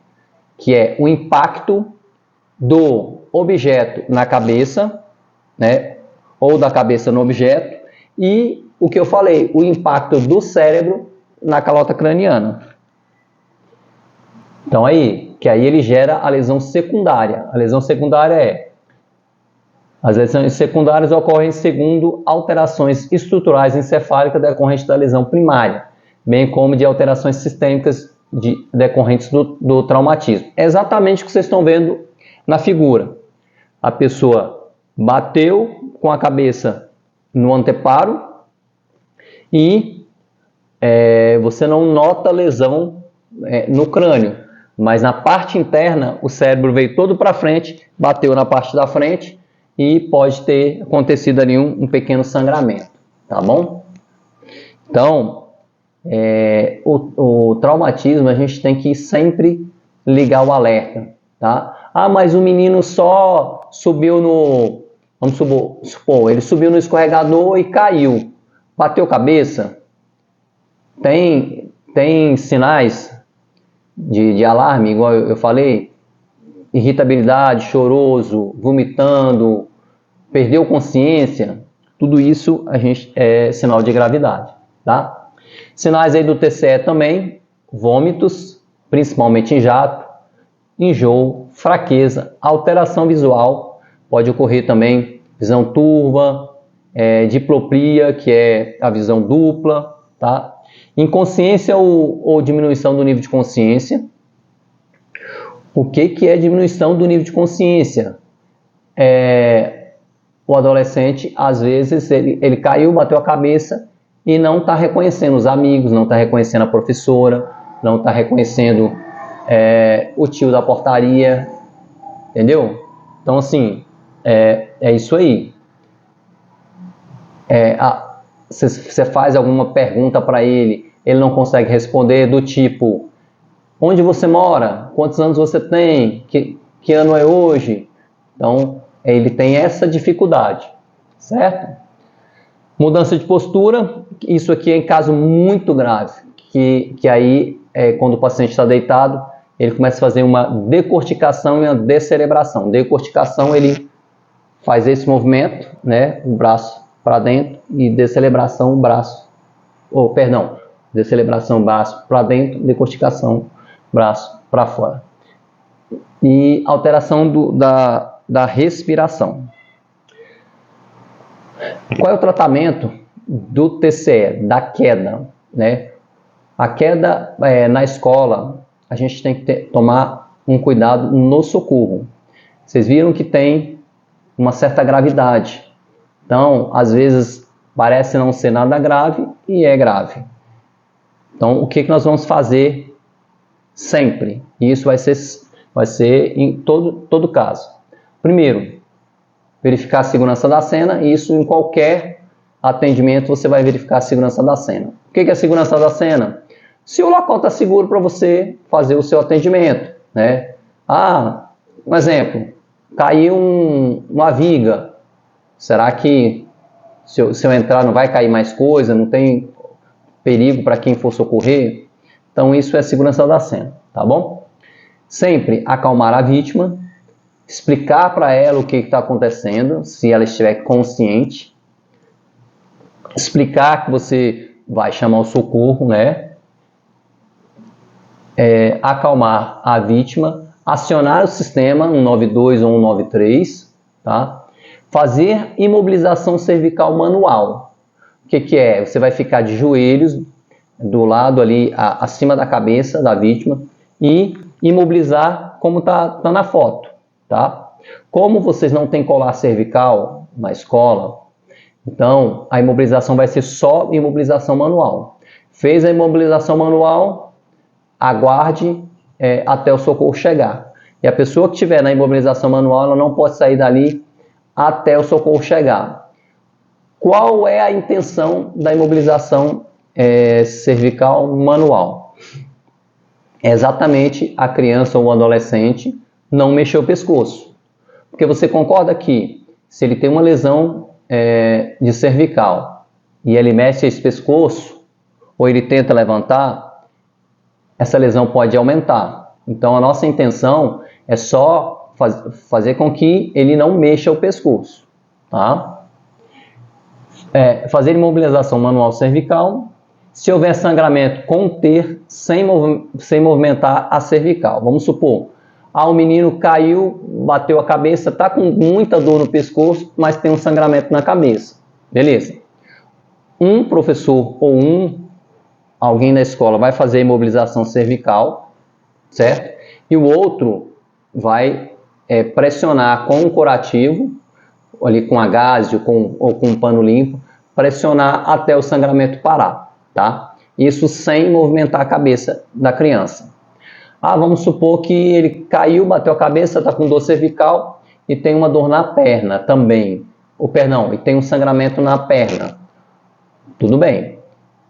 que é o impacto do objeto na cabeça, né, ou da cabeça no objeto, e o que eu falei, o impacto do cérebro na calota craniana. Então aí ele gera a lesão secundária. A lesão secundária as lesões secundárias ocorrem segundo alterações estruturais encefálicas decorrentes da lesão primária, bem como de alterações sistêmicas decorrentes do traumatismo. É exatamente o que vocês estão vendo na figura. A pessoa bateu com a cabeça no anteparo e você não nota lesão no crânio, mas na parte interna o cérebro veio todo para frente, bateu na parte da frente e pode ter acontecido ali um pequeno sangramento, tá bom? Então, o traumatismo a gente tem que sempre ligar o alerta, tá? Ah, mas o menino só subiu vamos supor, ele subiu no escorregador e caiu, bateu cabeça. Tem sinais de alarme, igual eu falei? Irritabilidade, choroso, vomitando, perdeu consciência, tudo isso é sinal de gravidade, tá? Sinais aí do TCE também, vômitos, principalmente em jato, enjoo, fraqueza, alteração visual, pode ocorrer também visão turva, diplopia, que é a visão dupla, tá? Inconsciência ou diminuição do nível de consciência. O que é diminuição do nível de consciência? O adolescente, às vezes, ele caiu, bateu a cabeça e não está reconhecendo os amigos, não está reconhecendo a professora, não está reconhecendo o tio da portaria, entendeu? Então, assim, é isso aí. Você faz alguma pergunta para ele não consegue responder, do tipo: onde você mora? Quantos anos você tem? Que ano é hoje? Então, ele tem essa dificuldade, certo? Mudança de postura, isso aqui é em caso muito grave, que aí, quando o paciente está deitado, ele começa a fazer uma decorticação e uma descerebração. Decorticação, ele faz esse movimento, né, o braço para dentro, e descerebração, descerebração, braço para dentro, decorticação, braço para fora. E alteração da respiração. Qual é o tratamento do TCE, da queda, né? A queda na escola, a gente tem que tomar um cuidado no socorro. Vocês viram que tem uma certa gravidade. Então, às vezes, parece não ser nada grave e é grave. Então, o que nós vamos fazer sempre? E isso vai ser em todo caso. Primeiro, verificar a segurança da cena, e isso em qualquer atendimento você vai verificar a segurança da cena. O que é a segurança da cena? Se o local está seguro para você fazer o seu atendimento, né? Um exemplo, caiu uma viga, será que se eu entrar não vai cair mais coisa, não tem perigo para quem for socorrer? Então isso é segurança da cena, tá bom? Sempre acalmar a vítima, explicar para ela o que está acontecendo, se ela estiver consciente, explicar que você vai chamar o socorro, né? Acalmar a vítima, acionar o sistema 192 ou 193, tá? Fazer imobilização cervical manual. O que é? Você vai ficar de joelhos do lado ali acima da cabeça da vítima e imobilizar como tá na foto, tá? Como vocês não têm colar cervical na escola, então a imobilização vai ser só imobilização manual. Fez a imobilização manual, aguarde até o socorro chegar. E a pessoa que estiver na imobilização manual, ela não pode sair dali até o socorro chegar. Qual é a intenção da imobilização cervical manual? É exatamente a criança ou o adolescente não mexer o pescoço. Porque você concorda que se ele tem uma lesão de cervical e ele mexe esse pescoço, ou ele tenta levantar, essa lesão pode aumentar. Então a nossa intenção é só fazer com que ele não mexa o pescoço, tá? Fazer imobilização manual cervical. Se houver sangramento, conter sem movimentar a cervical. Vamos supor, o menino caiu, bateu a cabeça, está com muita dor no pescoço, mas tem um sangramento na cabeça. Beleza. Um professor ou alguém da escola vai fazer a imobilização cervical, certo? E o outro vai pressionar com um curativo, ali com a gaze ou com um pano limpo, pressionar até o sangramento parar, tá? Isso sem movimentar a cabeça da criança. Vamos supor que ele caiu, bateu a cabeça, está com dor cervical e tem uma dor na perna também. E tem um sangramento na perna. Tudo bem.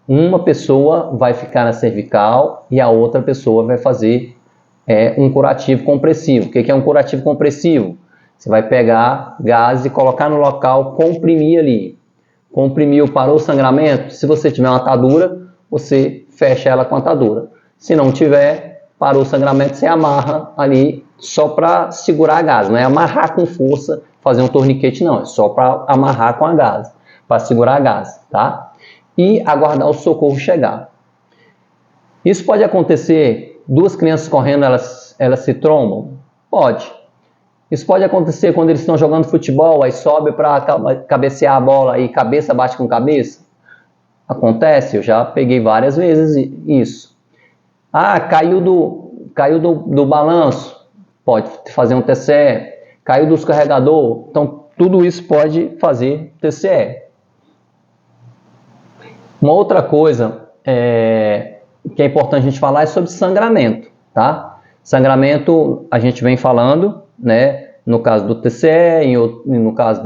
Uma pessoa vai ficar na cervical e a outra pessoa vai fazer um curativo compressivo. O que é um curativo compressivo? Você vai pegar gás e colocar no local, comprimir ali. Comprimiu, parou o sangramento. Se você tiver uma atadura, você fecha ela com a atadura. Se não tiver, parou o sangramento, você amarra ali só para segurar a gás. Não é amarrar com força, fazer um torniquete, não. É só para amarrar com a gás, para segurar a gás, tá? E aguardar o socorro chegar. Isso pode acontecer, duas crianças correndo, elas se trombam? Pode. Isso pode acontecer quando eles estão jogando futebol, aí sobe para cabecear a bola e cabeça bate com cabeça? Acontece, eu já peguei várias vezes isso. Caiu do balanço, pode fazer um TCE. Caiu do descarregador, então tudo isso pode fazer TCE. Uma outra coisa que é importante a gente falar é sobre sangramento, tá? Sangramento a gente vem falando, né? No caso do TCE, no caso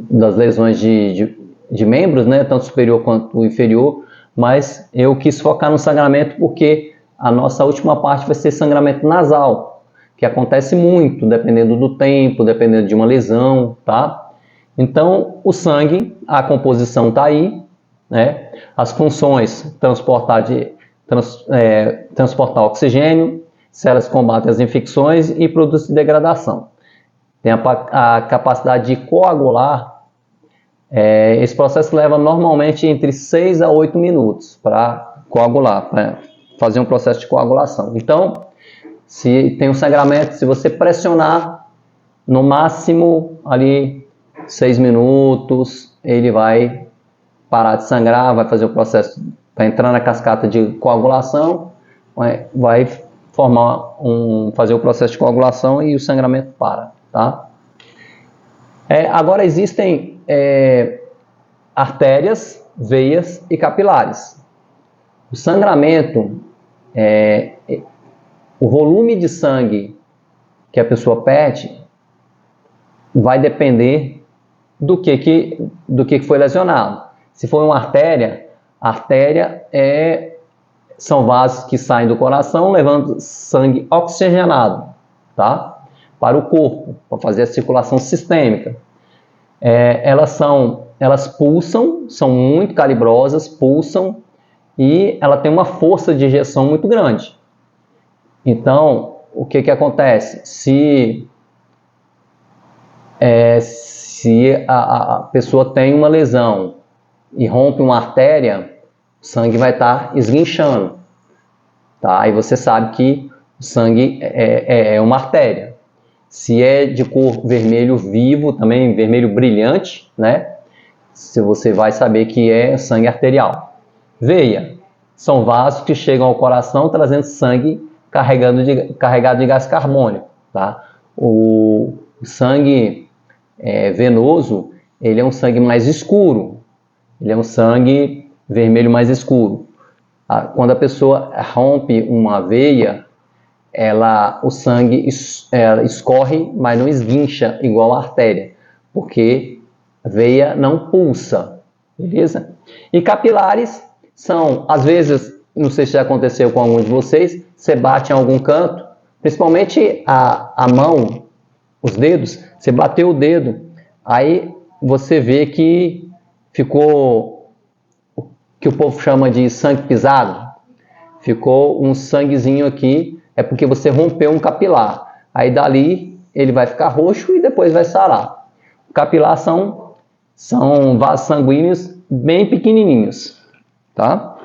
das lesões de membros, né? Tanto superior quanto inferior, mas eu quis focar no sangramento porque a nossa última parte vai ser sangramento nasal, que acontece muito, dependendo do tempo, dependendo de uma lesão, tá? Então, o sangue, a composição está aí, né? As funções, transportar oxigênio, células combatem as infecções e produtos de degradação. Tem a capacidade de coagular. Esse processo leva normalmente entre 6 a 8 minutos para coagular, para fazer um processo de coagulação. Então, se tem um sangramento, se você pressionar, no máximo ali 6 minutos, ele vai parar de sangrar, vai fazer o processo, vai entrar na cascata de coagulação, vai fazer o processo de coagulação e o sangramento para, tá? Agora existem artérias, veias e capilares. O sangramento, o volume de sangue que a pessoa perde vai depender do que foi lesionado. Se for uma artéria, a artéria são vasos que saem do coração levando sangue oxigenado, tá? Para o corpo, para fazer a circulação sistêmica. Elas pulsam, são muito calibrosas, pulsam e ela tem uma força de ejeção muito grande. Então, o que acontece? Se a pessoa tem uma lesão e rompe uma artéria, o sangue vai estar esguinchando, tá? Aí você sabe que o sangue é uma artéria. Se é de cor vermelho vivo, também vermelho brilhante, né? Você vai saber que é sangue arterial. Veia, são vasos que chegam ao coração trazendo sangue carregado de gás carbônico, tá? O sangue venoso, ele é um sangue mais escuro. Ele é um sangue vermelho mais escuro. Quando a pessoa rompe uma veia, o sangue escorre, mas não esguincha igual a artéria, porque a veia não pulsa, beleza? E capilares são, às vezes, não sei se já aconteceu com algum de vocês, você bate em algum canto, principalmente a mão, os dedos, você bateu o dedo, aí você vê que que o povo chama de sangue pisado. Ficou um sanguezinho aqui, é porque você rompeu um capilar. Aí dali ele vai ficar roxo e depois vai sarar. O capilar são vasos sanguíneos bem pequenininhos, tá?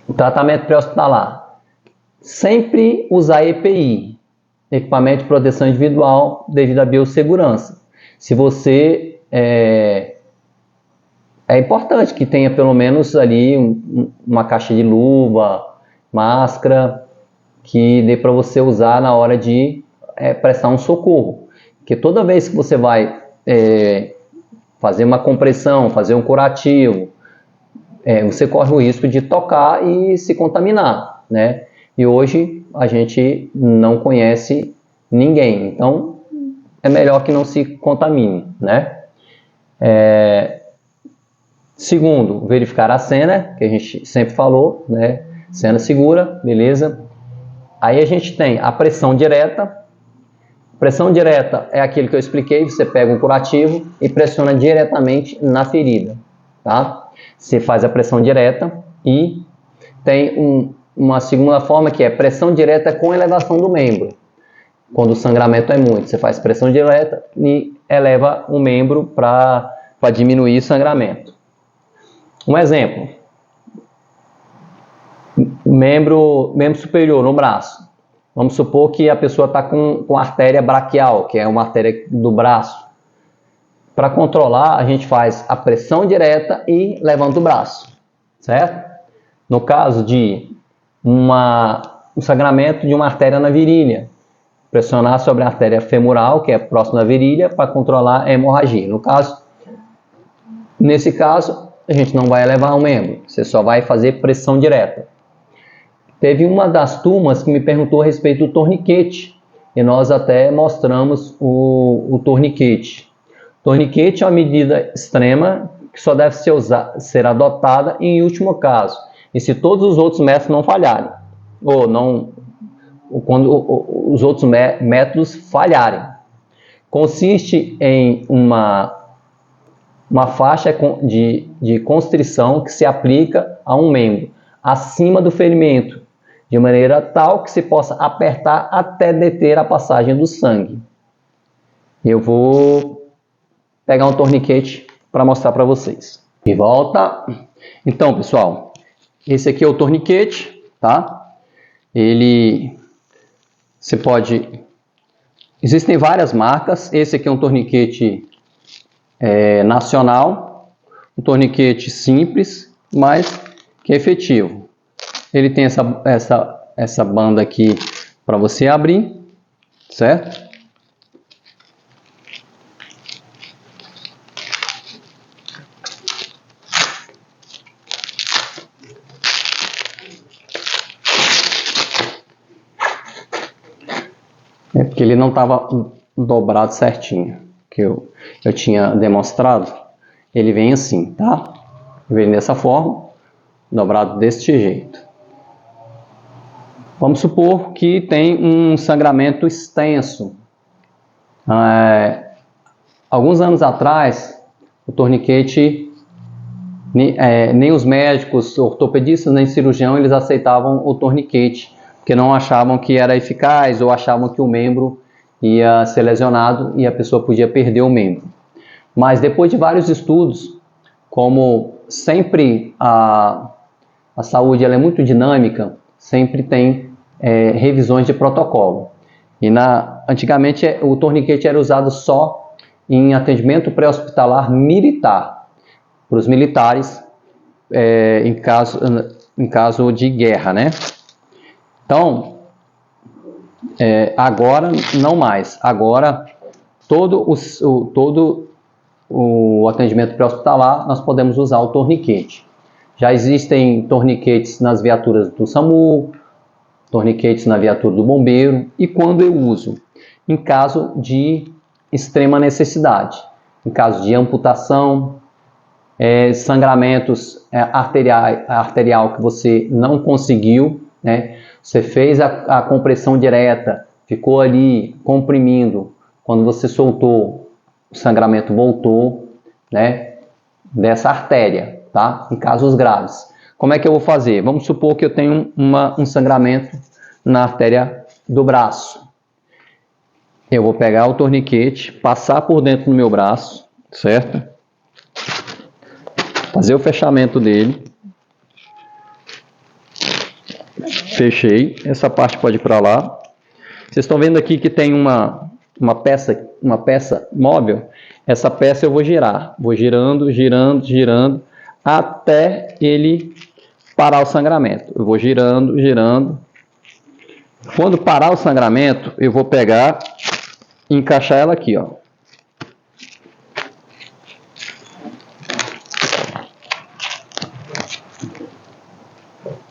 O tratamento pré-hospitalar. Sempre usar EPI, equipamento de proteção individual, devido à biossegurança. Se você é importante que tenha pelo menos ali uma caixa de luva, máscara, que dê para você usar na hora de prestar um socorro. Porque toda vez que você vai fazer uma compressão, fazer um curativo, você corre o risco de tocar e se contaminar, né? E hoje a gente não conhece ninguém, então é melhor que não se contamine, né? Segundo, verificar a cena, que a gente sempre falou, né? Cena segura, beleza? Aí a gente tem a pressão direta. Pressão direta é aquilo que eu expliquei, você pega um curativo e pressiona diretamente na ferida, tá? Você faz a pressão direta e tem uma segunda forma que é pressão direta com elevação do membro. Quando o sangramento é muito, você faz pressão direta e eleva o membro para diminuir o sangramento. Um exemplo, membro superior no braço. Vamos supor que a pessoa está com artéria braquial, que é uma artéria do braço. Para controlar, a gente faz a pressão direta e levanta o braço, certo? No caso de um sangramento de uma artéria na virilha, pressionar sobre a artéria femoral, que é próxima da virilha, para controlar a hemorragia. Nesse caso, a gente não vai elevar o membro, você só vai fazer pressão direta. Teve uma das turmas que me perguntou a respeito do torniquete, e nós até mostramos o torniquete. Torniquete é uma medida extrema que só deve ser adotada em último caso, e se todos os outros métodos não falharem, quando os outros métodos falharem. Consiste em uma faixa de constrição que se aplica a um membro acima do ferimento, de maneira tal que se possa apertar até deter a passagem do sangue. Eu vou pegar um torniquete para mostrar para vocês. E volta. Então, pessoal, esse aqui é o torniquete, tá? Existem várias marcas. Esse aqui é um torniquete nacional, um torniquete simples, mas que é efetivo. Ele tem essa banda aqui para você abrir, certo? É porque ele não estava dobrado certinho, que eu tinha demonstrado. Ele vem assim, tá? Vem dessa forma, dobrado deste jeito. Vamos supor que tem um sangramento extenso. Alguns anos atrás, o torniquete, nem os médicos, ortopedistas, nem cirurgião, eles aceitavam o torniquete, porque não achavam que era eficaz ou achavam que o membro ia ser lesionado e a pessoa podia perder o membro. Mas depois de vários estudos, como sempre a saúde ela é muito dinâmica, sempre tem revisões de protocolo. E antigamente o torniquete era usado só em atendimento pré-hospitalar militar, para os militares, em caso de guerra, né? Então, agora não mais. Agora, todo o atendimento pré-hospitalar, nós podemos usar o torniquete. Já existem torniquetes nas viaturas do SAMU, torniquetes na viatura do bombeiro, e quando eu uso? Em caso de extrema necessidade, em caso de amputação, sangramentos arterial que você não conseguiu, né? Você fez a compressão direta, ficou ali comprimindo, quando você soltou, o sangramento voltou, né? Dessa artéria, tá? tá? Em casos graves. Como é que eu vou fazer? Vamos supor que eu tenho um sangramento na artéria do braço. Eu vou pegar o torniquete, passar por dentro do meu braço, certo? Fazer o fechamento dele. Fechei. Essa parte pode ir para lá. Vocês estão vendo aqui que tem uma peça móvel. Essa peça eu vou girar. Vou girando, girando, girando, até ele parar o sangramento. Eu vou girando, girando. Quando parar o sangramento, eu vou pegar e encaixar ela aqui, ó.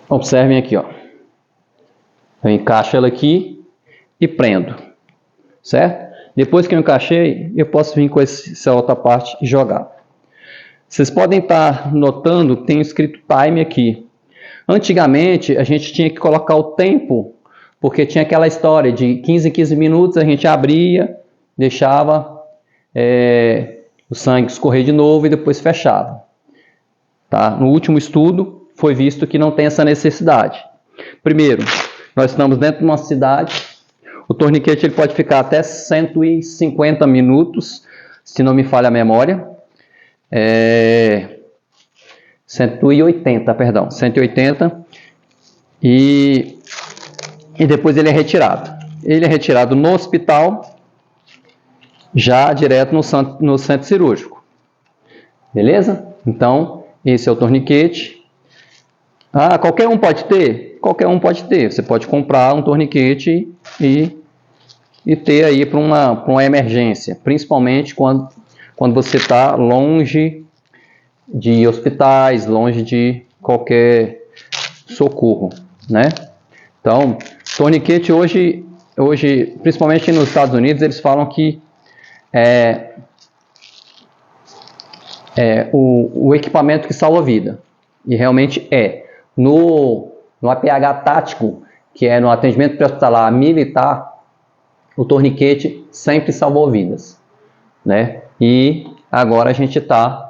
Observem aqui, ó. Eu encaixo ela aqui e prendo, certo? Depois que eu encaixei, eu posso vir com essa outra parte e jogar. Vocês podem estar notando que tem escrito time aqui. Antigamente, a gente tinha que colocar o tempo, porque tinha aquela história de 15 em 15 minutos, a gente abria, deixava o sangue escorrer de novo e depois fechava. Tá? No último estudo, foi visto que não tem essa necessidade. Primeiro, nós estamos dentro de uma cidade, o torniquete ele pode ficar até 150 minutos, se não me falha a memória. 180, perdão, 180, e depois ele é retirado. Ele é retirado no hospital, já direto no centro cirúrgico. Beleza? Então, esse é o torniquete. Ah, qualquer um pode ter? Qualquer um pode ter. Você pode comprar um torniquete e ter aí para uma emergência, principalmente quando você está longe de hospitais, longe de qualquer socorro, né? Então, torniquete hoje, principalmente nos Estados Unidos, eles falam que o equipamento que salva a vida. E realmente é. No APH tático, que é no atendimento pré-hospitalar militar, o torniquete sempre salvou vidas, né? E agora a gente está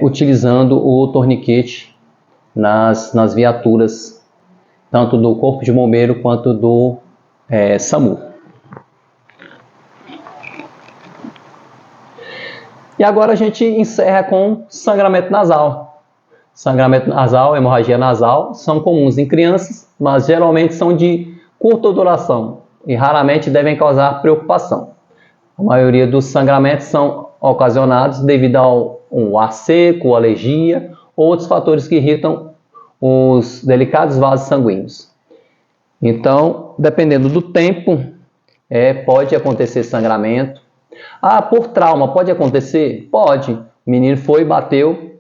utilizando o torniquete nas viaturas, tanto do Corpo de Bombeiro quanto do SAMU. E agora a gente encerra com sangramento nasal. Sangramento nasal, hemorragia nasal, são comuns em crianças, mas geralmente são de curta duração e raramente devem causar preocupação. A maioria dos sangramentos são ocasionados devido ao ar seco, alergia ou outros fatores que irritam os delicados vasos sanguíneos. Então, dependendo do tempo, pode acontecer sangramento. Ah, por trauma, pode acontecer? Pode. O menino foi e bateu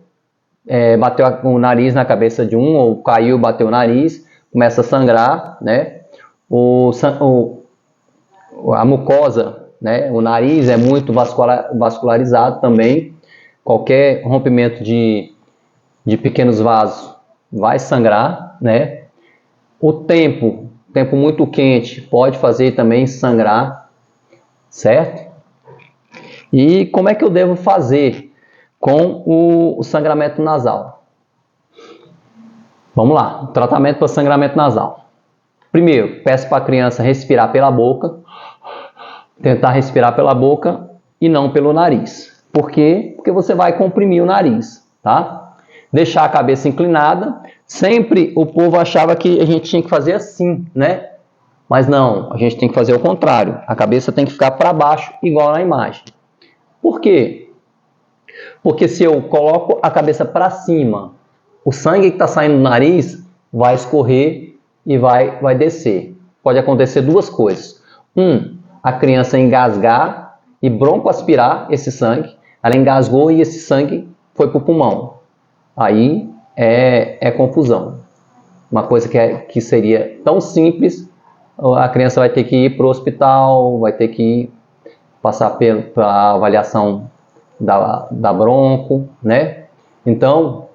o nariz na cabeça de um, ou caiu, bateu o nariz, começa a sangrar, né? A mucosa, né? O nariz é muito vascularizado também. Qualquer rompimento de pequenos vasos vai sangrar, né? O tempo muito quente pode fazer também sangrar, certo? E como é que eu devo fazer com o sangramento nasal? Vamos lá, tratamento para sangramento nasal. Primeiro, peço para a criança respirar pela boca, tentar respirar pela boca e não pelo nariz. Por quê? Porque você vai comprimir o nariz, tá? Deixar a cabeça inclinada. Sempre o povo achava que a gente tinha que fazer assim, né? Mas não, a gente tem que fazer o contrário. A cabeça tem que ficar para baixo, igual na imagem. Por quê? Porque se eu coloco a cabeça para cima, o sangue que está saindo do nariz vai escorrer e vai descer. Pode acontecer duas coisas. A criança engasgar e broncoaspirar esse sangue. Ela engasgou e esse sangue foi para o pulmão. Aí é confusão. Uma coisa que seria tão simples, a criança vai ter que ir para o hospital, vai ter que passar pela avaliação da bronco, né? Então,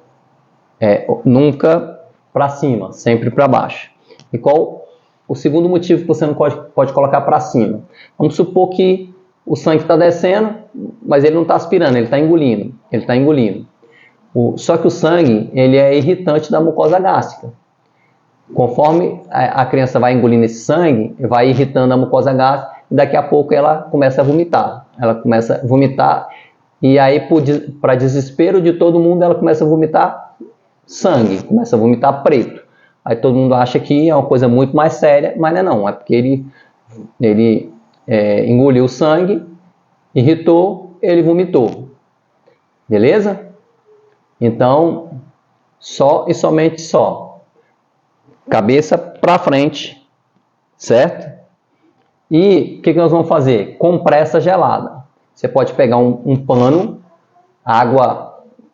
nunca para cima, sempre para baixo. E qual o segundo motivo que você não pode colocar para cima? Vamos supor que o sangue está descendo, mas ele não está aspirando, ele está engolindo. Só que o sangue, ele é irritante da mucosa gástrica. Conforme a criança vai engolindo esse sangue, vai irritando a mucosa gástrica, e daqui a pouco ela começa a vomitar. Ela começa a vomitar, e aí, para desespero de todo mundo, ela começa a vomitar sangue, começa a vomitar preto. Aí todo mundo acha que é uma coisa muito mais séria, mas não é não. É porque ele engoliu o sangue, irritou, ele vomitou. Beleza? Então, só e somente só. Cabeça para frente, certo? E o que nós vamos fazer? Compressa gelada. Você pode pegar um pano,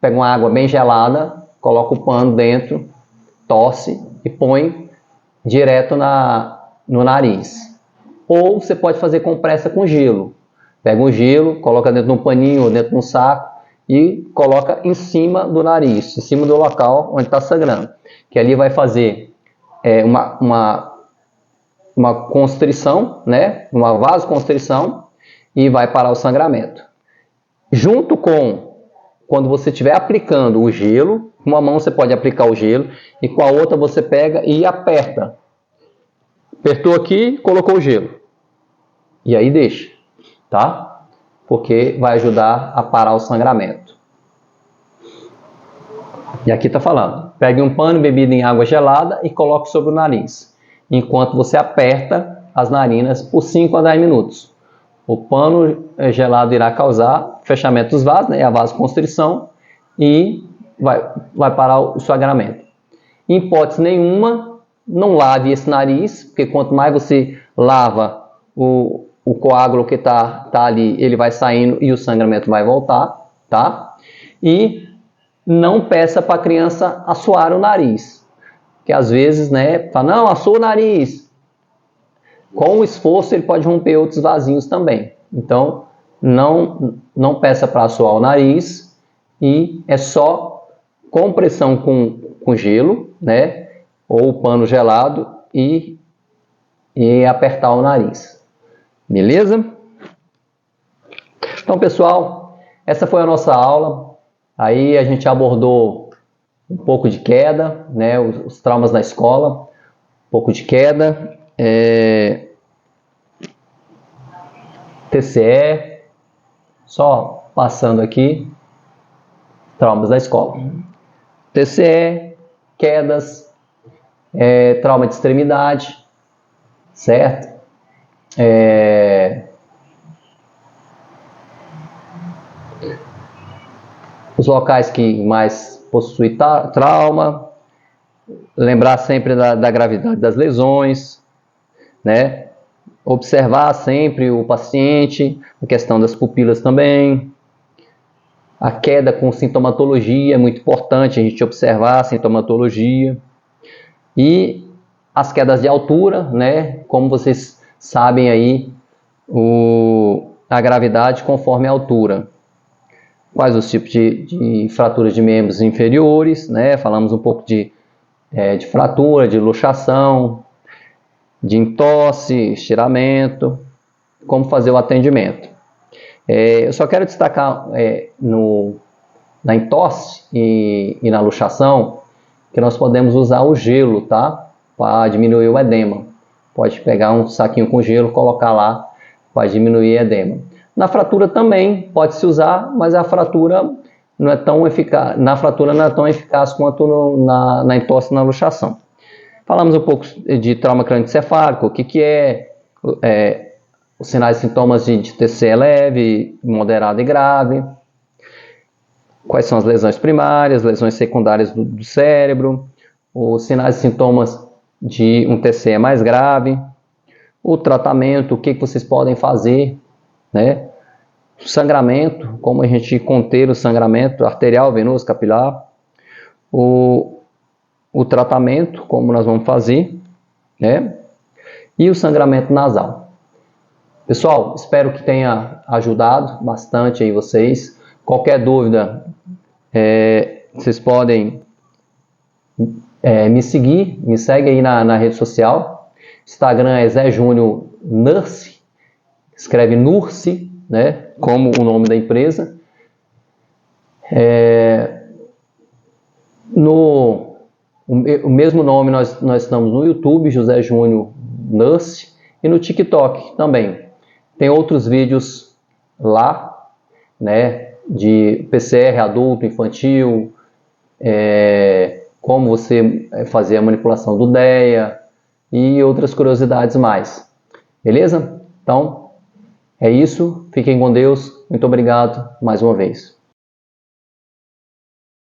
pega uma água bem gelada, coloca o pano dentro, torce e põe direto no nariz. Ou você pode fazer compressa com gelo. Pega um gelo, coloca dentro de um paninho ou dentro de um saco e coloca em cima do nariz, em cima do local onde está sangrando. Que ali vai fazer uma constrição, né? Uma vasoconstrição, e vai parar o sangramento. Junto com, quando você estiver aplicando o gelo, com uma mão você pode aplicar o gelo e com a outra você pega e aperta. Apertou aqui, colocou o gelo. E aí deixa, tá? Porque vai ajudar a parar o sangramento. E aqui está falando, pegue um pano bebido em água gelada e coloque sobre o nariz, enquanto você aperta as narinas por 5 a 10 minutos. O pano gelado irá causar fechamento dos vasos, né, a vasoconstrição, e vai parar o sangramento. Em hipótese nenhuma, não lave esse nariz, porque quanto mais você lava o coágulo que tá ali, ele vai saindo e o sangramento vai voltar, tá? E não peça para a criança assoar o nariz, que às vezes, né, fala, não, assoa o nariz. Com o esforço ele pode romper outros vasinhos também. Então, não peça para assoar o nariz, e é só compressão com gelo, né, ou pano gelado e apertar o nariz. Beleza? Então, pessoal, essa foi a nossa aula. Aí a gente abordou um pouco de queda, né, os traumas na escola, um pouco de queda, TCE, só passando aqui, traumas da escola. TCE, quedas, trauma de extremidade, certo? Os locais que mais possuem trauma, lembrar sempre da gravidade das lesões, né? Observar sempre o paciente, a questão das pupilas também. A queda com sintomatologia, é muito importante a gente observar a sintomatologia. E as quedas de altura, né? Como vocês sabem aí, a gravidade conforme a altura. Quais os tipos de fraturas de membros inferiores, né? Falamos um pouco de fratura, de luxação, de entorse, estiramento, como fazer o atendimento. Eu só quero destacar na entorse e na luxação que nós podemos usar o gelo, tá? Para diminuir o edema. Pode pegar um saquinho com gelo, colocar lá para diminuir o edema. Na fratura também pode-se usar, mas a fratura não é tão eficaz. Na fratura não é tão eficaz quanto na entorse e na luxação. Falamos um pouco de trauma crânioencefálico, o que é os sinais e sintomas de TCE leve, moderado e grave. Quais são as lesões primárias, lesões secundárias do cérebro, os sinais e sintomas de um TCE mais grave, o tratamento, o que vocês podem fazer, né? O sangramento, como a gente conter o sangramento arterial, venoso, capilar, o tratamento, como nós vamos fazer, né? E o sangramento nasal. Pessoal, espero que tenha ajudado bastante aí vocês. Qualquer dúvida, vocês podem me seguir, me segue aí na rede social. Instagram é Zé Júnior Nurse, escreve Nurse, né, como o nome da empresa. O mesmo nome nós estamos no YouTube, José Júnior Nurse, e no TikTok também. Tem outros vídeos lá, né, de PCR adulto, infantil, como você fazer a manipulação do DEA e outras curiosidades mais. Beleza? Então, é isso. Fiquem com Deus. Muito obrigado mais uma vez.